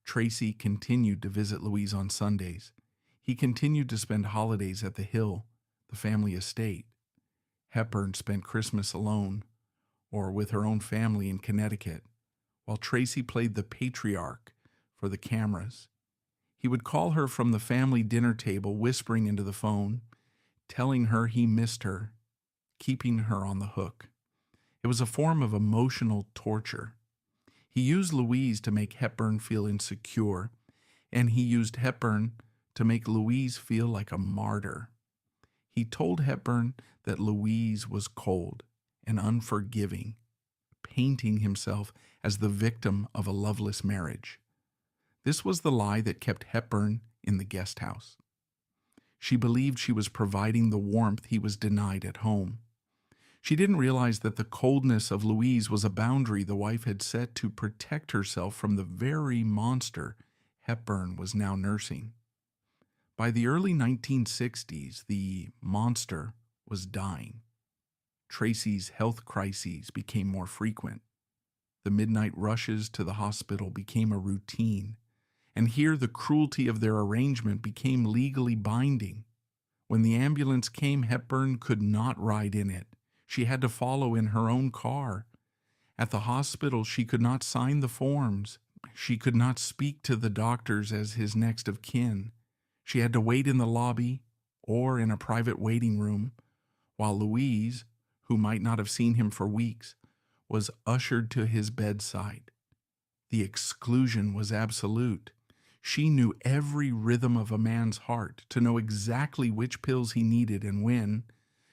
Tracy continued to visit Louise on Sundays. He continued to spend holidays at the Hill, the family estate. Hepburn spent Christmas alone, or with her own family in Connecticut, while Tracy played the patriarch for the cameras. He would call her from the family dinner table, whispering into the phone, telling her he missed her, keeping her on the hook. It was a form of emotional torture. He used Louise to make Hepburn feel insecure, and he used Hepburn to make Louise feel like a martyr. He told Hepburn that Louise was cold and unforgiving, painting himself as the victim of a loveless marriage. This was the lie that kept Hepburn in the guest house. She believed she was providing the warmth he was denied at home. She didn't realize that the coldness of Louise was a boundary the wife had set to protect herself from the very monster Hepburn was now nursing. By the early 1960s, the monster was dying. Tracy's health crises became more frequent. The midnight rushes to the hospital became a routine, and here the cruelty of their arrangement became legally binding. When the ambulance came, Hepburn could not ride in it. She had to follow in her own car. At the hospital, she could not sign the forms. She could not speak to the doctors as his next of kin. She had to wait in the lobby or in a private waiting room, while Louise, who might not have seen him for weeks, was ushered to his bedside. The exclusion was absolute. She knew every rhythm of a man's heart, to know exactly which pills he needed and when,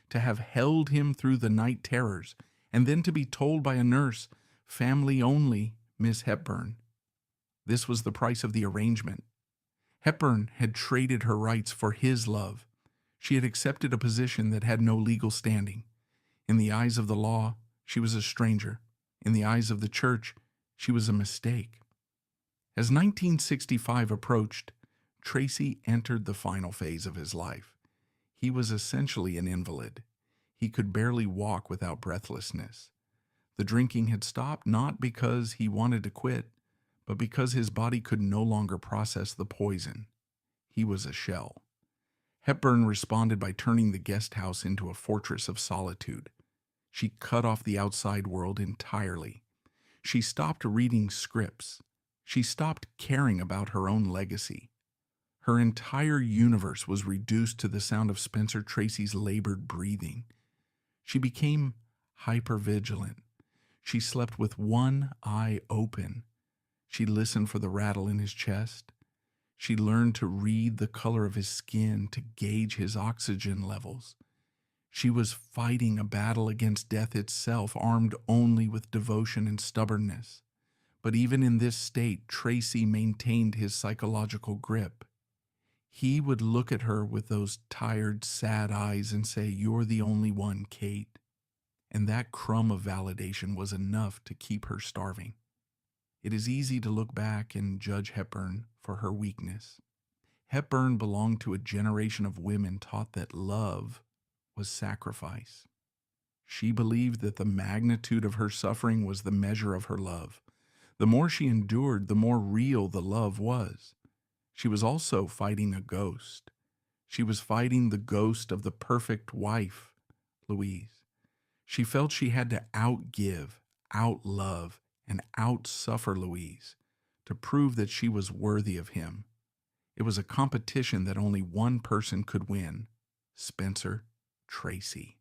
to have held him through the night terrors, and then to be told by a nurse, "Family only, Miss Hepburn." This was the price of the arrangement. Hepburn had traded her rights for his love. She had accepted a position that had no legal standing. In the eyes of the law, she was a stranger. In the eyes of the church, she was a mistake. As 1965 approached, Tracy entered the final phase of his life. He was essentially an invalid. He could barely walk without breathlessness. The drinking had stopped not because he wanted to quit, but because his body could no longer process the poison. He was a shell. Hepburn responded by turning the guest house into a fortress of solitude. She cut off the outside world entirely. She stopped reading scripts. She stopped caring about her own legacy. Her entire universe was reduced to the sound of Spencer Tracy's labored breathing. She became hypervigilant. She slept with one eye open. She listened for the rattle in his chest. She learned to read the color of his skin, to gauge his oxygen levels. She was fighting a battle against death itself, armed only with devotion and stubbornness. But even in this state, Tracy maintained his psychological grip. He would look at her with those tired, sad eyes and say, "You're the only one, Kate." And that crumb of validation was enough to keep her starving. It is easy to look back and judge Hepburn for her weakness. Hepburn belonged to a generation of women taught that love was sacrifice. She believed that the magnitude of her suffering was the measure of her love. The more she endured, the more real the love was. She was also fighting a ghost. She was fighting the ghost of the perfect wife, Louise. She felt she had to outgive, outlove, and outsuffer Louise to prove that she was worthy of him. It was a competition that only one person could win, Spencer Tracy.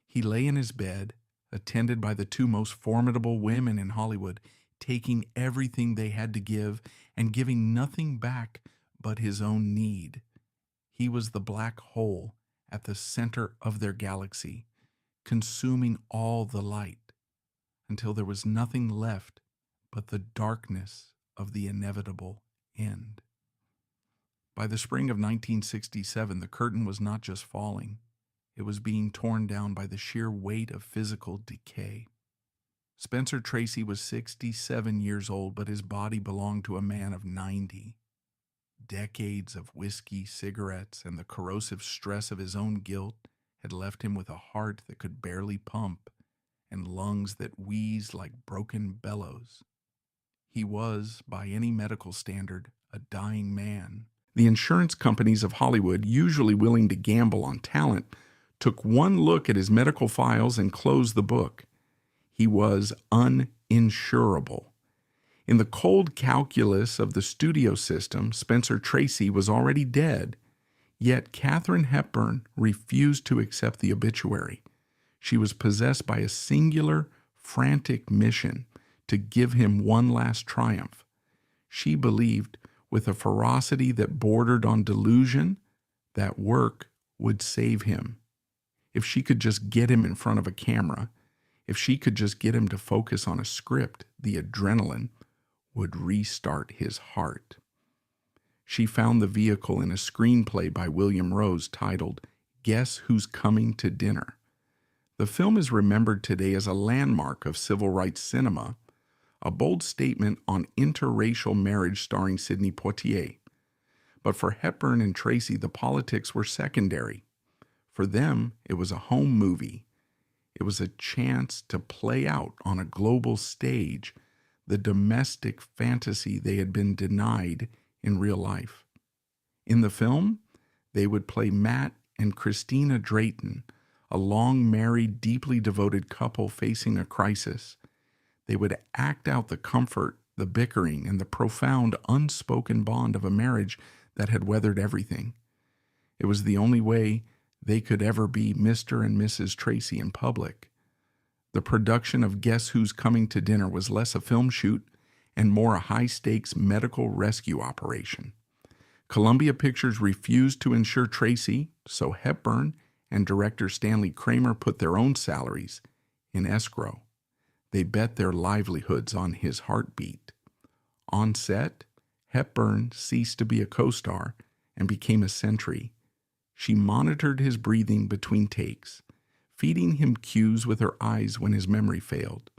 He lay in his bed, attended by the two most formidable women in Hollywood, taking everything they had to give and giving nothing back but his own need. He was the black hole at the center of their galaxy, consuming all the light until there was nothing left but the darkness of the inevitable end. By the spring of 1967, the curtain was not just falling, it was being torn down by the sheer weight of physical decay. Spencer Tracy was 67 years old, but his body belonged to a man of 90. Decades of whiskey, cigarettes, and the corrosive stress of his own guilt had left him with a heart that could barely pump and lungs that wheezed like broken bellows. He was, by any medical standard, a dying man. The insurance companies of Hollywood, usually willing to gamble on talent, took one look at his medical files and closed the book. He was uninsurable. In the cold calculus of the studio system, Spencer Tracy was already dead, yet Katharine Hepburn refused to accept the obituary. She was possessed by a singular, frantic mission to give him one last triumph. She believed, with a ferocity that bordered on delusion, that work would save him. If she could just get him in front of a camera, if she could just get him to focus on a script, the adrenaline would restart his heart. She found the vehicle in a screenplay by William Rose titled Guess Who's Coming to Dinner. The film is remembered today as a landmark of civil rights cinema, a bold statement on interracial marriage starring Sidney Poitier. But for Hepburn and Tracy, the politics were secondary. For them, it was a home movie. It was a chance to play out on a global stage the domestic fantasy they had been denied in real life. In the film, they would play Matt and Christina Drayton, a long-married, deeply devoted couple facing a crisis. They would act out the comfort, the bickering, and the profound, unspoken bond of a marriage that had weathered everything. It was the only way they could ever be Mr. and Mrs. Tracy in public. The production of Guess Who's Coming to Dinner was less a film shoot and more a high-stakes medical rescue operation. Columbia Pictures refused to insure Tracy, so Hepburn and director Stanley Kramer put their own salaries in escrow. They bet their livelihoods on his heartbeat. On set, Hepburn ceased to be a co-star and became a sentry. She monitored his breathing between takes, feeding him cues with her eyes when his memory failed.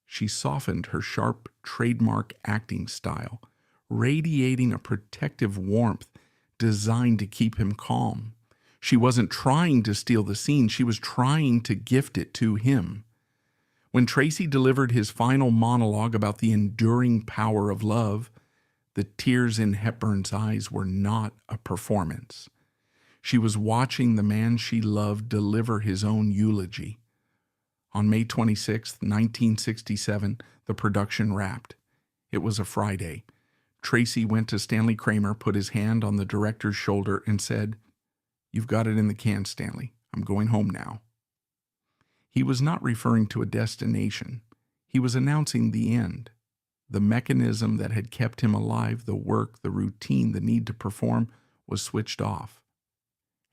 She softened her sharp trademark acting style, radiating a protective warmth designed to keep him calm. She wasn't trying to steal the scene, she was trying to gift it to him. When Tracy delivered his final monologue about the enduring power of love, the tears in Hepburn's eyes were not a performance. She was watching the man she loved deliver his own eulogy. On May 26, 1967, the production wrapped. It was a Friday. Tracy went to Stanley Kramer, put his hand on the director's shoulder, and said, "You've got it in the can, Stanley. I'm going home now." He was not referring to a destination. He was announcing the end. The mechanism that had kept him alive, the work, the routine, the need to perform, was switched off.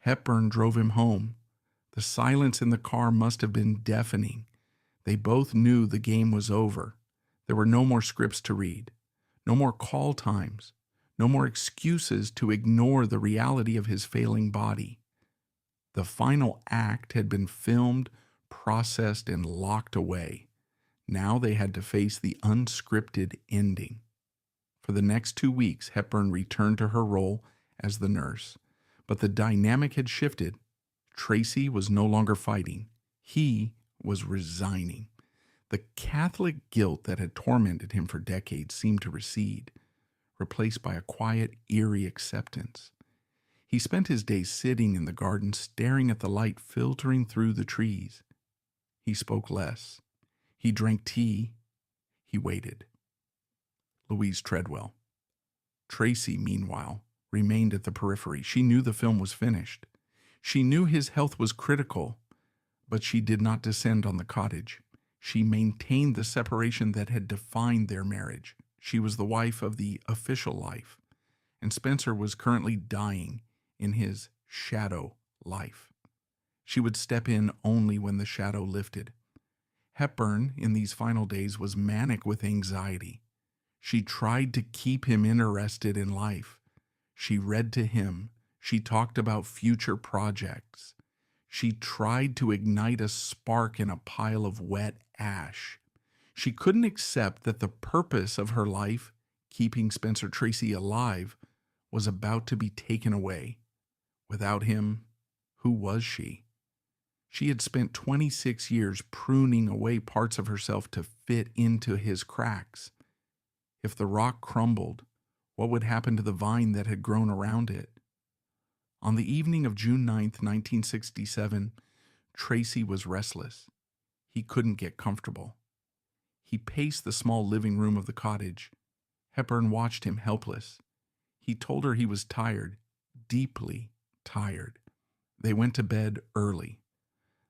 Hepburn drove him home. The silence in the car must have been deafening. They both knew the game was over. There were no more scripts to read, no more call times, no more excuses to ignore the reality of his failing body. The final act had been filmed, processed, and locked away. Now they had to face the unscripted ending. For the next 2 weeks, Hepburn returned to her role as the nurse. But the dynamic had shifted. Tracy was no longer fighting. He was resigning. The Catholic guilt that had tormented him for decades seemed to recede, replaced by a quiet, eerie acceptance. He spent his days sitting in the garden, staring at the light filtering through the trees. He spoke less. He drank tea. He waited. Louise Treadwell. Tracy, meanwhile, remained at the periphery. She knew the film was finished. She knew his health was critical, but she did not descend on the cottage. She maintained the separation that had defined their marriage. She was the wife of the official life, and Spencer was currently dying in his shadow life. She would step in only when the shadow lifted. Hepburn, in these final days, was manic with anxiety. She tried to keep him interested in life. She read to him. She talked about future projects. She tried to ignite a spark in a pile of wet ash. She couldn't accept that the purpose of her life, keeping Spencer Tracy alive, was about to be taken away. Without him, who was she? She had spent 26 years pruning away parts of herself to fit into his cracks. If the rock crumbled, what would happen to the vine that had grown around it? On the evening of June 9th, 1967, Tracy was restless. He couldn't get comfortable. He paced the small living room of the cottage. Hepburn watched him helpless. He told her he was tired, deeply tired. They went to bed early.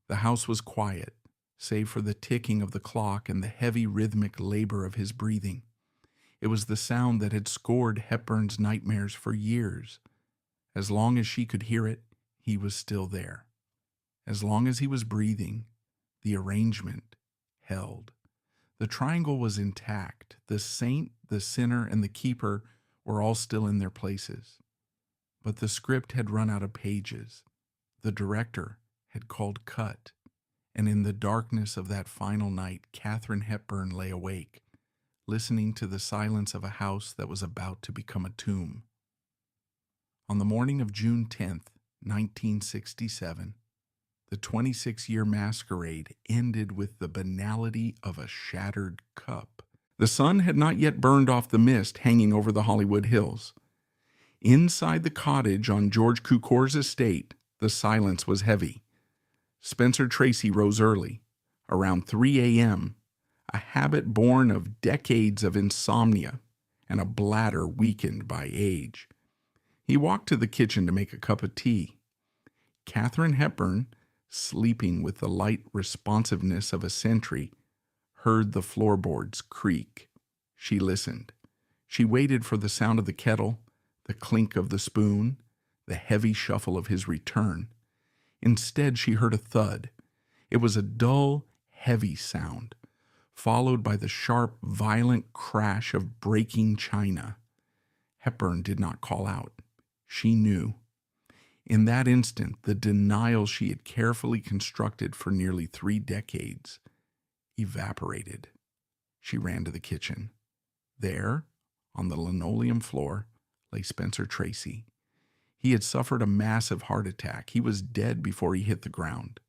The house was quiet, save for the ticking of the clock and the heavy rhythmic labor of his breathing. It was the sound that had scored Hepburn's nightmares for years. As long as she could hear it, he was still there. As long as he was breathing, the arrangement held. The triangle was intact. The saint, the sinner, and the keeper were all still in their places. But the script had run out of pages. The director had called cut. And in the darkness of that final night, Katharine Hepburn lay awake, listening to the silence of a house that was about to become a tomb. On the morning of June 10th, 1967, the 26-year masquerade ended with the banality of a shattered cup. The sun had not yet burned off the mist hanging over the Hollywood Hills. Inside the cottage on George Cukor's estate, the silence was heavy. Spencer Tracy rose early, around 3 a.m., a habit born of decades of insomnia and a bladder weakened by age. He walked to the kitchen to make a cup of tea. Katharine Hepburn, sleeping with the light responsiveness of a sentry, heard the floorboards creak. She listened. She waited for the sound of the kettle, the clink of the spoon, the heavy shuffle of his return. Instead, she heard a thud. It was a dull, heavy sound, followed by the sharp, violent crash of breaking china. Hepburn did not call out. She knew. In that instant, the denial she had carefully constructed for nearly 3 decades evaporated. She ran to the kitchen. There, on the linoleum floor, lay Spencer Tracy. He had suffered a massive heart attack. He was dead before he hit the ground.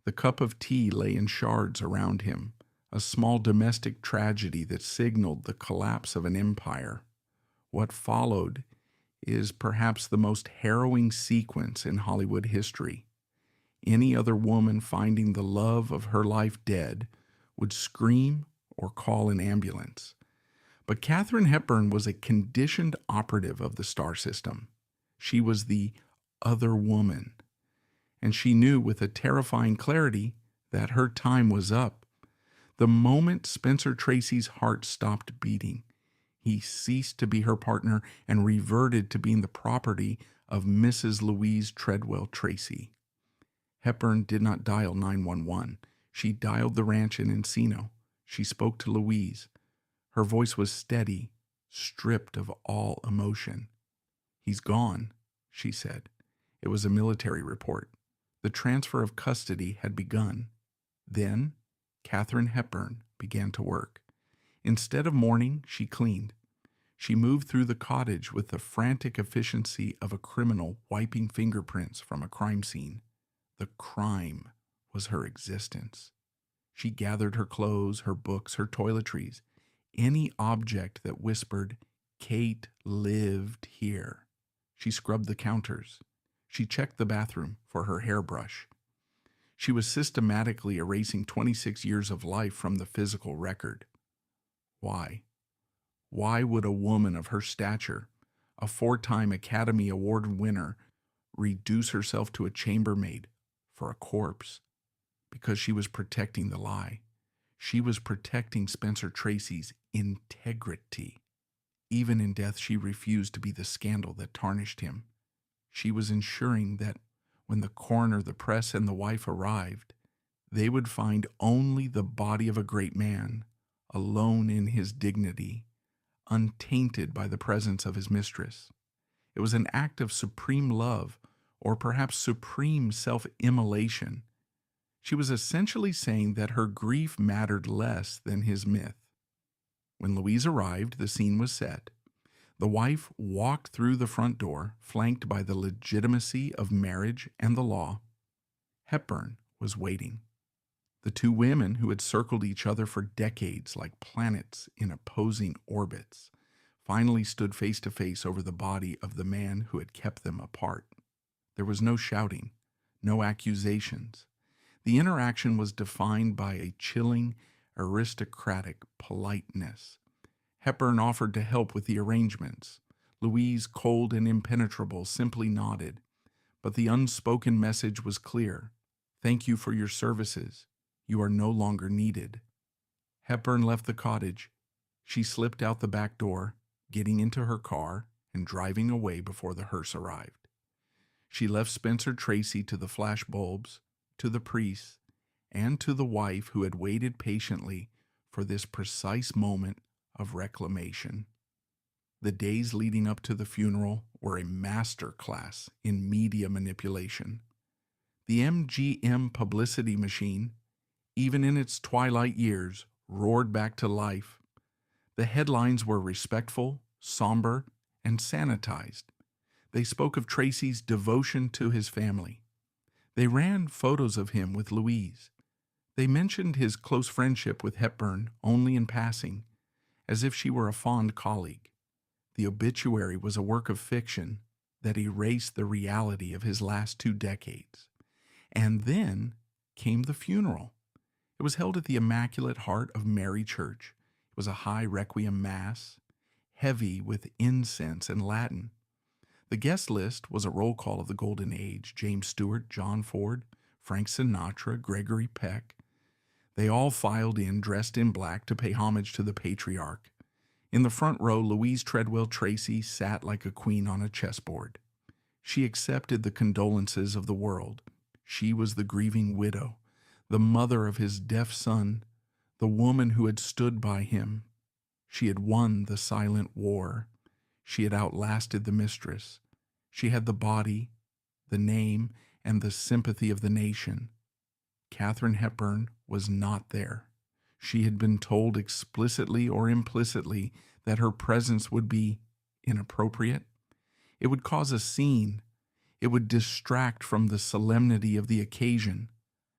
The cup of tea lay in shards around him, a small domestic tragedy that signaled the collapse of an empire. What followed is perhaps the most harrowing sequence in Hollywood history. Any other woman finding the love of her life dead would scream or call an ambulance. But Katharine Hepburn was a conditioned operative of the star system. She was the other woman, and she knew with a terrifying clarity that her time was up. The moment Spencer Tracy's heart stopped beating, he ceased to be her partner and reverted to being the property of Mrs. Louise Treadwell Tracy. Hepburn did not dial 911. She dialed the ranch in Encino. She spoke to Louise. Her voice was steady, stripped of all emotion. "He's gone," she said. It was a military report. The transfer of custody had begun. Then Katharine Hepburn began to work. Instead of mourning, she cleaned. She moved through the cottage with the frantic efficiency of a criminal wiping fingerprints from a crime scene. The crime was her existence. She gathered her clothes, her books, her toiletries, any object that whispered, "Kate lived here." She scrubbed the counters. She checked the bathroom for her hairbrush. She was systematically erasing 26 years of life from the physical record. Why? Why would a woman of her stature, a 4-time Academy Award winner, reduce herself to a chambermaid for a corpse? Because she was protecting the lie. She was protecting Spencer Tracy's integrity. Even in death, she refused to be the scandal that tarnished him. She was ensuring that when the coroner, the press, and the wife arrived, they would find only the body of a great man, alone in his dignity, untainted by the presence of his mistress. It was an act of supreme love, or perhaps supreme self-immolation. She was essentially saying that her grief mattered less than his myth. When Louise arrived, the scene was set. The wife walked through the front door, flanked by the legitimacy of marriage and the law. Hepburn was waiting. The two women who had circled each other for decades like planets in opposing orbits finally stood face to face over the body of the man who had kept them apart. There was no shouting, no accusations. The interaction was defined by a chilling, aristocratic politeness. Hepburn offered to help with the arrangements. Louise, cold and impenetrable, simply nodded. But the unspoken message was clear. "Thank you for your services. You are no longer needed." Hepburn left the cottage. She slipped out the back door, getting into her car and driving away before the hearse arrived. She left Spencer Tracy to the flash bulbs, to the priests, and to the wife who had waited patiently for this precise moment of reclamation. The days leading up to the funeral were a master class in media manipulation. The MGM publicity machine, even in its twilight years, roared back to life. The headlines were respectful, somber, and sanitized. They spoke of Tracy's devotion to his family. They ran photos of him with Louise. They mentioned his close friendship with Hepburn only in passing, as if she were a fond colleague. The obituary was a work of fiction that erased the reality of his last 2 decades. And then came the funeral. It was held at the Immaculate Heart of Mary Church. It was a high requiem mass, heavy with incense and Latin. The guest list was a roll call of the Golden Age: James Stewart, John Ford, Frank Sinatra, Gregory Peck. They all filed in, dressed in black, to pay homage to the patriarch. In the front row, Louise Treadwell Tracy sat like a queen on a chessboard. She accepted the condolences of the world. She was the grieving widow, the mother of his deaf son, the woman who had stood by him. She had won the silent war. She had outlasted the mistress. She had the body, the name, and the sympathy of the nation. Katharine Hepburn was not there. She had been told explicitly or implicitly that her presence would be inappropriate. It would cause a scene. It would distract from the solemnity of the occasion.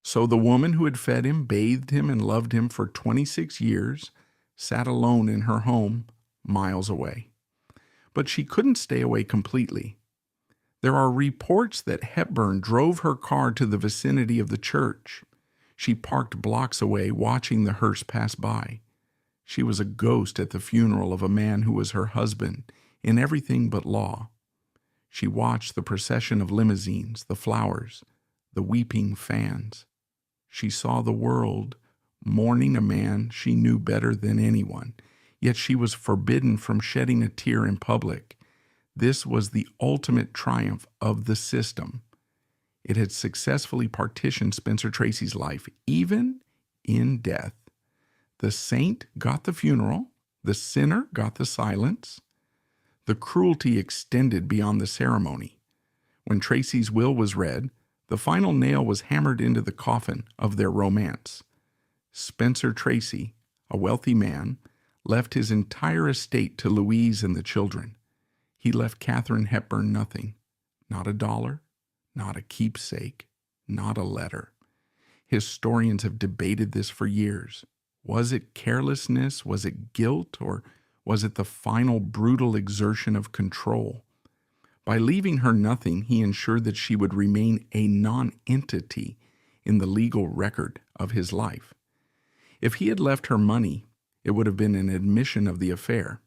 So the woman who had fed him, bathed him, and loved him for 26 years sat alone in her home miles away. But she couldn't stay away completely. There are reports that Hepburn drove her car to the vicinity of the church. She parked blocks away, watching the hearse pass by. She was a ghost at the funeral of a man who was her husband in everything but law. She watched the procession of limousines, the flowers, the weeping fans. She saw the world mourning a man she knew better than anyone, yet she was forbidden from shedding a tear in public. This was the ultimate triumph of the system. It had successfully partitioned Spencer Tracy's life, even in death. The saint got the funeral, the sinner got the silence. The cruelty extended beyond the ceremony. When Tracy's will was read, the final nail was hammered into the coffin of their romance. Spencer Tracy, a wealthy man, left his entire estate to Louise and the children. He left Katharine Hepburn nothing, not a dollar, not a keepsake, not a letter. Historians have debated this for years. Was it carelessness? Was it guilt? Or was it the final brutal exertion of control? By leaving her nothing, he ensured that she would remain a non-entity in the legal record of his life. If he had left her money, it would have been an admission of the affair.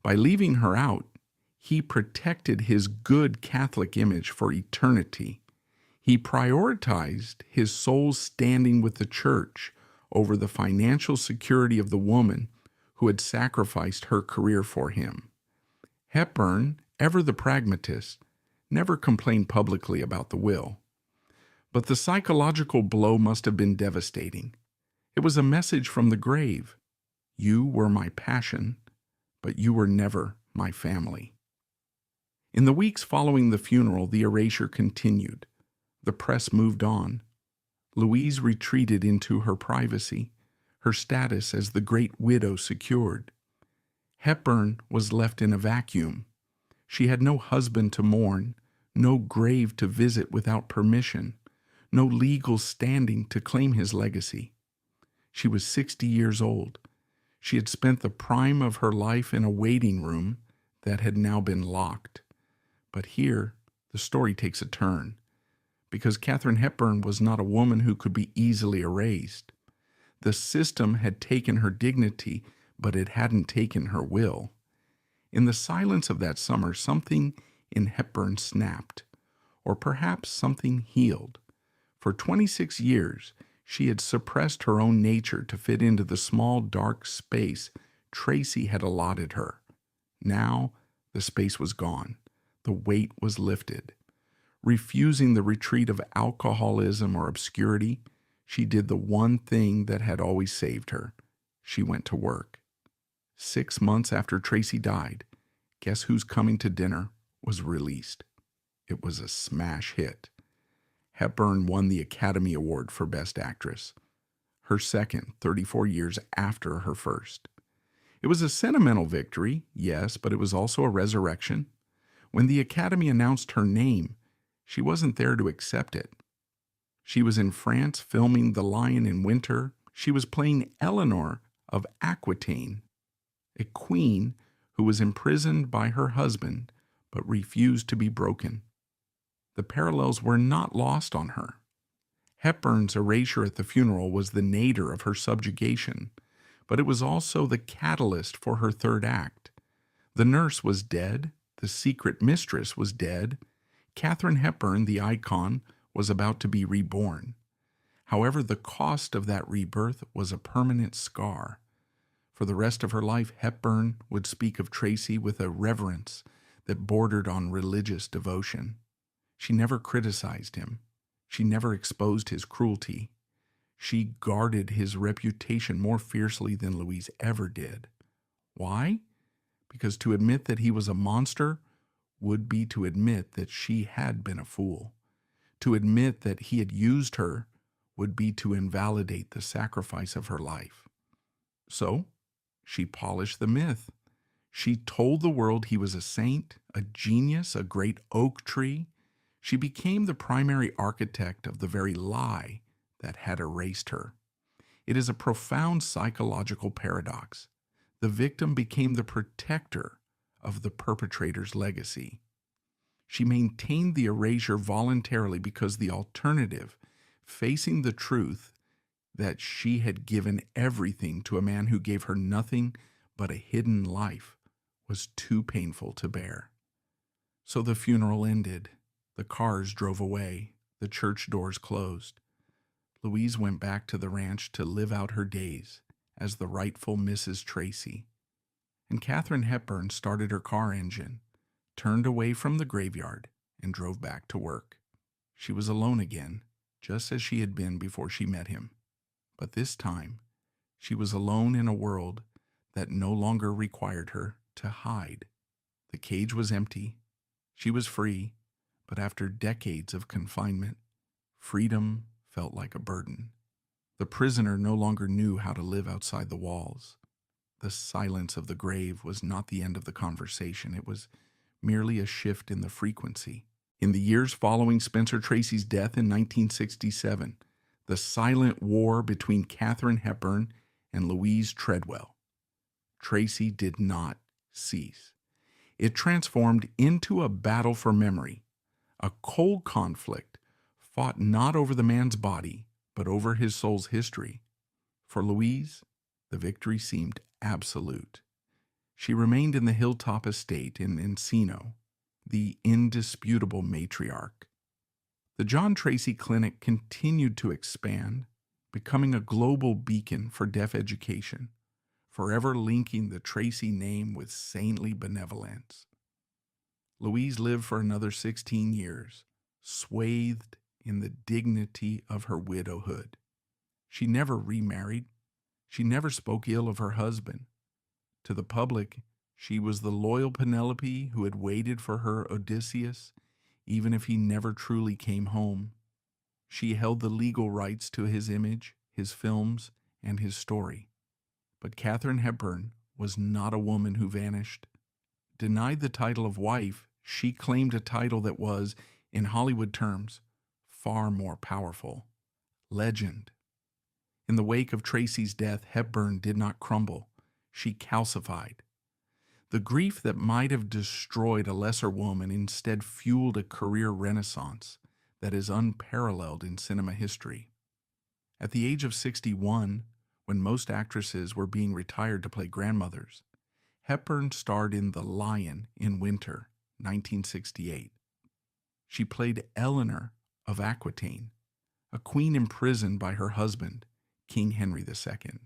By leaving her out, he protected his good Catholic image for eternity. He prioritized his soul's standing with the church over the financial security of the woman who had sacrificed her career for him. Hepburn, ever the pragmatist, never complained publicly about the will. But the psychological blow must have been devastating. It was a message from the grave. You were my passion, but you were never my family. In the weeks following the funeral, the erasure continued. The press moved on. Louise retreated into her privacy, her status as the great widow secured. Hepburn was left in a vacuum. She had no husband to mourn, no grave to visit without permission, no legal standing to claim his legacy. She was 60 years old. She had spent the prime of her life in a waiting room that had now been locked. But here, the story takes a turn, because Katharine Hepburn was not a woman who could be easily erased. The system had taken her dignity, but it hadn't taken her will. In the silence of that summer, something in Hepburn snapped, or perhaps something healed. For 26 years, she had suppressed her own nature to fit into the small, dark space Tracy had allotted her. Now, the space was gone. The weight was lifted. Refusing the retreat of alcoholism or obscurity, she did the one thing that had always saved her. She went to work. 6 months after Tracy died, Guess Who's Coming to Dinner was released. It was a smash hit. Hepburn won the Academy Award for Best Actress, her second 34 years after her first. It was a sentimental victory, yes, but it was also a resurrection. When the Academy announced her name, she wasn't there to accept it. She was in France filming The Lion in Winter. She was playing Eleanor of Aquitaine, a queen who was imprisoned by her husband but refused to be broken. The parallels were not lost on her. Hepburn's erasure at the funeral was the nadir of her subjugation, but it was also the catalyst for her third act. The nurse was dead. The secret mistress was dead. Katharine Hepburn, the icon, was about to be reborn. However, the cost of that rebirth was a permanent scar. For the rest of her life, Hepburn would speak of Tracy with a reverence that bordered on religious devotion. She never criticized him. She never exposed his cruelty. She guarded his reputation more fiercely than Louise ever did. Why? Because to admit that he was a monster would be to admit that she had been a fool. To admit that he had used her would be to invalidate the sacrifice of her life. So, she polished the myth. She told the world he was a saint, a genius, a great oak tree. She became the primary architect of the very lie that had erased her. It is a profound psychological paradox. The victim became the protector of the perpetrator's legacy. She maintained the erasure voluntarily because the alternative, facing the truth that she had given everything to a man who gave her nothing but a hidden life, was too painful to bear. So the funeral ended. The cars drove away. The church doors closed. Louise went back to the ranch to live out her days as the rightful Mrs. Tracy. And Katharine Hepburn started her car engine, turned away from the graveyard, and drove back to work. She was alone again, just as she had been before she met him. But this time, she was alone in a world that no longer required her to hide. The cage was empty. She was free, but after decades of confinement, freedom felt like a burden. The prisoner no longer knew how to live outside the walls. The silence of the grave was not the end of the conversation. It was merely a shift in the frequency. In the years following Spencer Tracy's death in 1967, the silent war between Katharine Hepburn and Louise Treadwell, Tracy did not cease. It transformed into a battle for memory, a cold conflict fought not over the man's body, but over his soul's history. For Louise, the victory seemed absolute. She remained in the hilltop estate in Encino, the indisputable matriarch. The John Tracy Clinic continued to expand, becoming a global beacon for deaf education, forever linking the Tracy name with saintly benevolence. Louise lived for another 16 years, swathed in the dignity of her widowhood. She never remarried. She never spoke ill of her husband. To the public, she was the loyal Penelope who had waited for her Odysseus, even if he never truly came home. She held the legal rights to his image, his films, and his story. But Katharine Hepburn was not a woman who vanished. Denied the title of wife, she claimed a title that was, in Hollywood terms, far more powerful: legend. In the wake of Tracy's death, Hepburn did not crumble. She calcified. The grief that might have destroyed a lesser woman instead fueled a career renaissance that is unparalleled in cinema history. At the age of 61, when most actresses were being retired to play grandmothers, Hepburn starred in The Lion in Winter, 1968. She played Eleanor of Aquitaine, a queen imprisoned by her husband, King Henry II.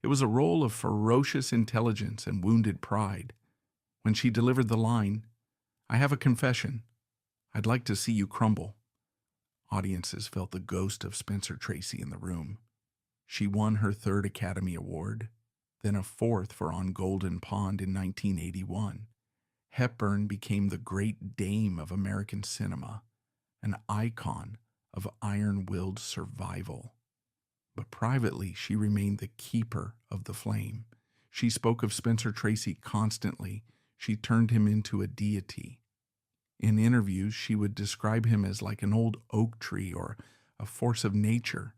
It was a role of ferocious intelligence and wounded pride. When she delivered the line, "I have a confession. I'd like to see you crumble," audiences felt the ghost of Spencer Tracy in the room. She won her third Academy Award, then a fourth for On Golden Pond in 1981. Hepburn became the great dame of American cinema, an icon of iron-willed survival. But privately, she remained the keeper of the flame. She spoke of Spencer Tracy constantly. She turned him into a deity. In interviews, she would describe him as like an old oak tree or a force of nature.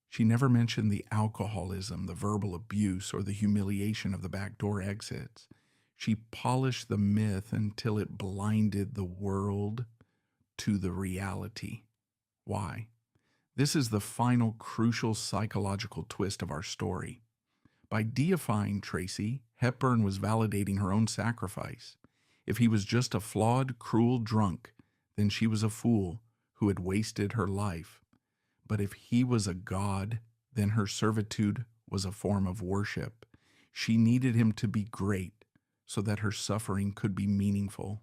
She never mentioned the alcoholism, the verbal abuse, or the humiliation of the backdoor exits. She polished the myth until it blinded the world to the reality. Why? This is the final crucial psychological twist of our story. By deifying Tracy, Hepburn was validating her own sacrifice. If he was just a flawed, cruel drunk, then she was a fool who had wasted her life. But if he was a god, then her servitude was a form of worship. She needed him to be great so that her suffering could be meaningful.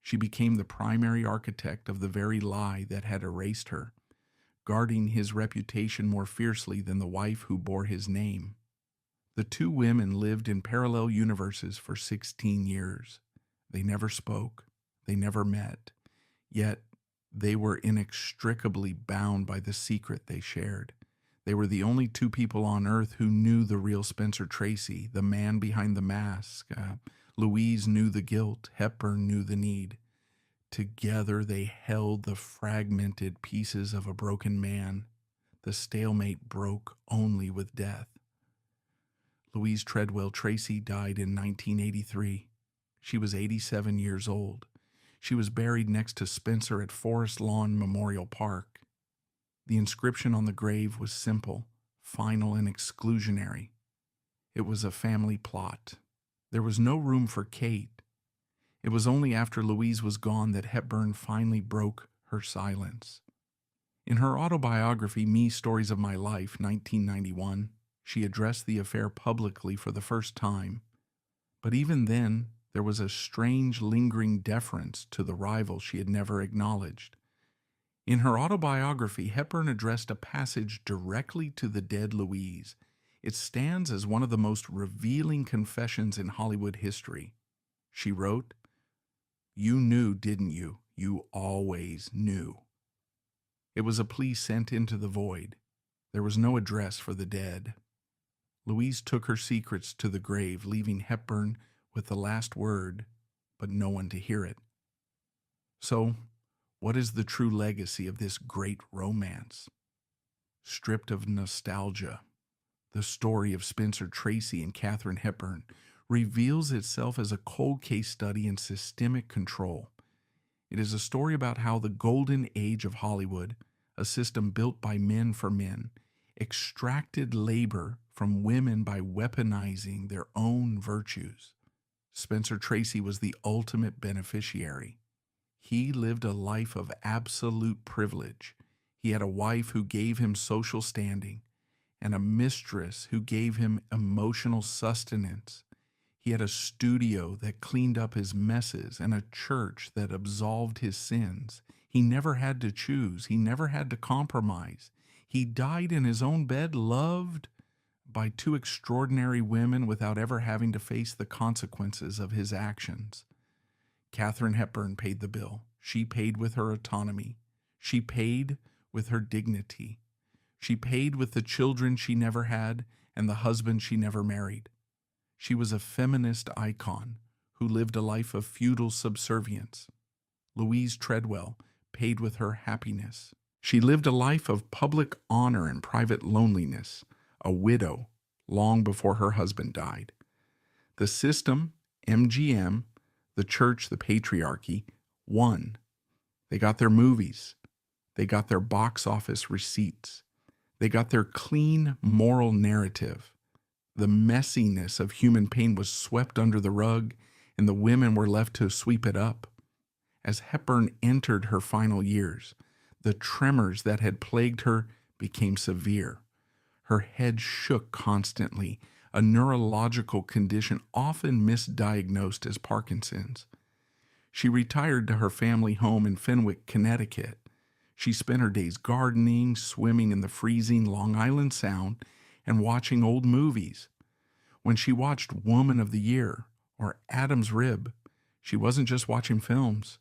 She became the primary architect of the very lie that had erased her, guarding his reputation more fiercely than the wife who bore his name. The two women lived in parallel universes for 16 years. They never spoke. They never met. Yet They were inextricably bound by the secret they shared. They were the only two people on earth who knew the real Spencer Tracy, the man behind the mask. Louise knew the guilt. Hepburn knew the need. Together they held the fragmented pieces of a broken man. The stalemate broke only with death. Louise Treadwell Tracy died in 1983. She was 87 years old. She was buried next to Spencer at Forest Lawn Memorial Park. The inscription on the grave was simple, final, and exclusionary. It was a family plot. There was no room for Kate. It was only after Louise was gone that Hepburn finally broke her silence. In her autobiography, Me, Stories of My Life, 1991, she addressed the affair publicly for the first time. But even then, there was a strange, lingering deference to the rival she had never acknowledged. In her autobiography, Hepburn addressed a passage directly to the dead Louise. It stands as one of the most revealing confessions in Hollywood history. She wrote, "You knew, didn't you? You always knew." It was a plea sent into the void. There was no address for the dead. Louise took her secrets to the grave, leaving Hepburn with the last word, but no one to hear it. So, what is the true legacy of this great romance? Stripped of nostalgia, the story of Spencer Tracy and Katharine Hepburn reveals itself as a cold case study in systemic control. It is a story about how the golden age of Hollywood, a system built by men for men, extracted labor from women by weaponizing their own virtues. Spencer Tracy was the ultimate beneficiary. He lived a life of absolute privilege. He had a wife who gave him social standing and a mistress who gave him emotional sustenance. He had a studio that cleaned up his messes and a church that absolved his sins. He never had to choose. He never had to compromise. He died in his own bed, loved by two extraordinary women without ever having to face the consequences of his actions. Katharine Hepburn paid the bill. She paid with her autonomy. She paid with her dignity. She paid with the children she never had and the husband she never married. She was a feminist icon who lived a life of feudal subservience. Louise Treadwell paid with her happiness. She lived a life of public honor and private loneliness, a widow, long before her husband died. The system, MGM, the church, the patriarchy, won. They got their movies. They got their box office receipts. They got their clean moral narrative. The messiness of human pain was swept under the rug, and the women were left to sweep it up. As Hepburn entered her final years, the tremors that had plagued her became severe. Her head shook constantly, a neurological condition often misdiagnosed as Parkinson's. She retired to her family home in Fenwick, Connecticut. She spent her days gardening, swimming in the freezing Long Island Sound, and watching old movies. When she watched Woman of the Year or Adam's Rib, she wasn't just watching films.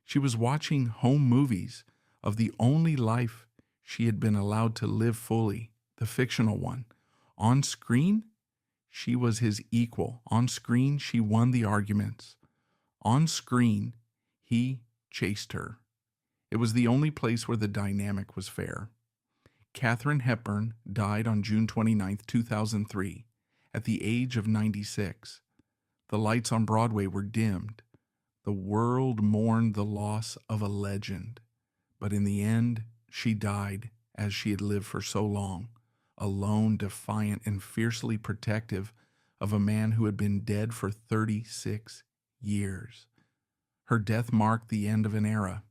She was watching home movies of the only life she had been allowed to live fully, the fictional one. On screen, she was his equal. On screen, she won the arguments. On screen, he chased her. It was the only place where the dynamic was fair. Katharine Hepburn died on June 29, 2003, at the age of 96. The lights on Broadway were dimmed. The world mourned the loss of a legend. But in the end, she died as she had lived for so long, alone, defiant, and fiercely protective of a man who had been dead for 36 years. Her death marked the end of an era.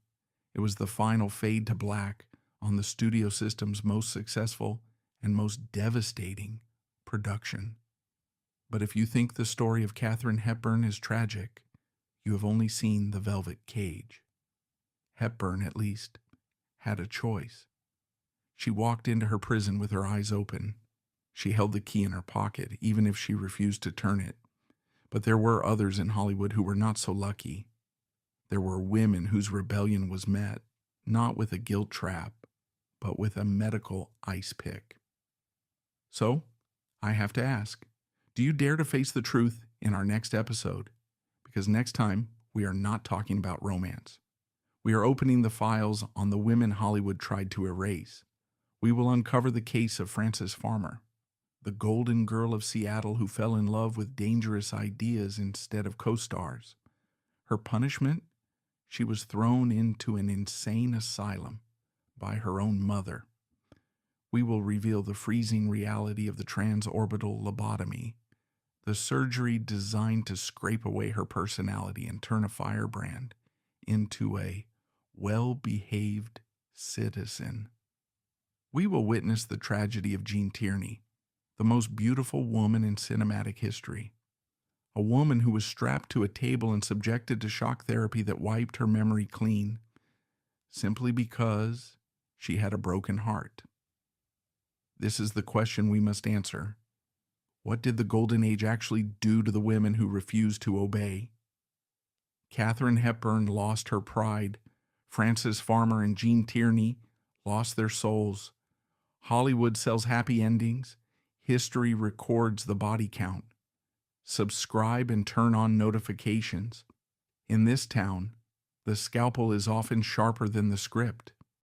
It was the final fade to black on the studio system's most successful and most devastating production. But if you think the story of Katharine Hepburn is tragic, you have only seen The Velvet Cage. Hepburn, at least, had a choice. She walked into her prison with her eyes open. She held the key in her pocket, even if she refused to turn it. But there were others in Hollywood who were not so lucky. There were women whose rebellion was met, not with a guilt trap, but with a medical ice pick. So, I have to ask, do you dare to face the truth in our next episode? Because next time, we are not talking about romance. We are opening the files on the women Hollywood tried to erase. We will uncover the case of Frances Farmer, the golden girl of Seattle who fell in love with dangerous ideas instead of co-stars. Her punishment? She was thrown into an insane asylum by her own mother. We will reveal the freezing reality of the transorbital lobotomy, the surgery designed to scrape away her personality and turn a firebrand into a well-behaved citizen. We will witness the tragedy of Jean Tierney, the most beautiful woman in cinematic history. A woman who was strapped to a table and subjected to shock therapy that wiped her memory clean, simply because she had a broken heart. This is the question we must answer. What did the Golden Age actually do to the women who refused to obey? Katharine Hepburn lost her pride. Frances Farmer and Jean Tierney lost their souls. Hollywood sells happy endings. History records the body count. Subscribe and turn on notifications. In this town, the scalpel is often sharper than the script.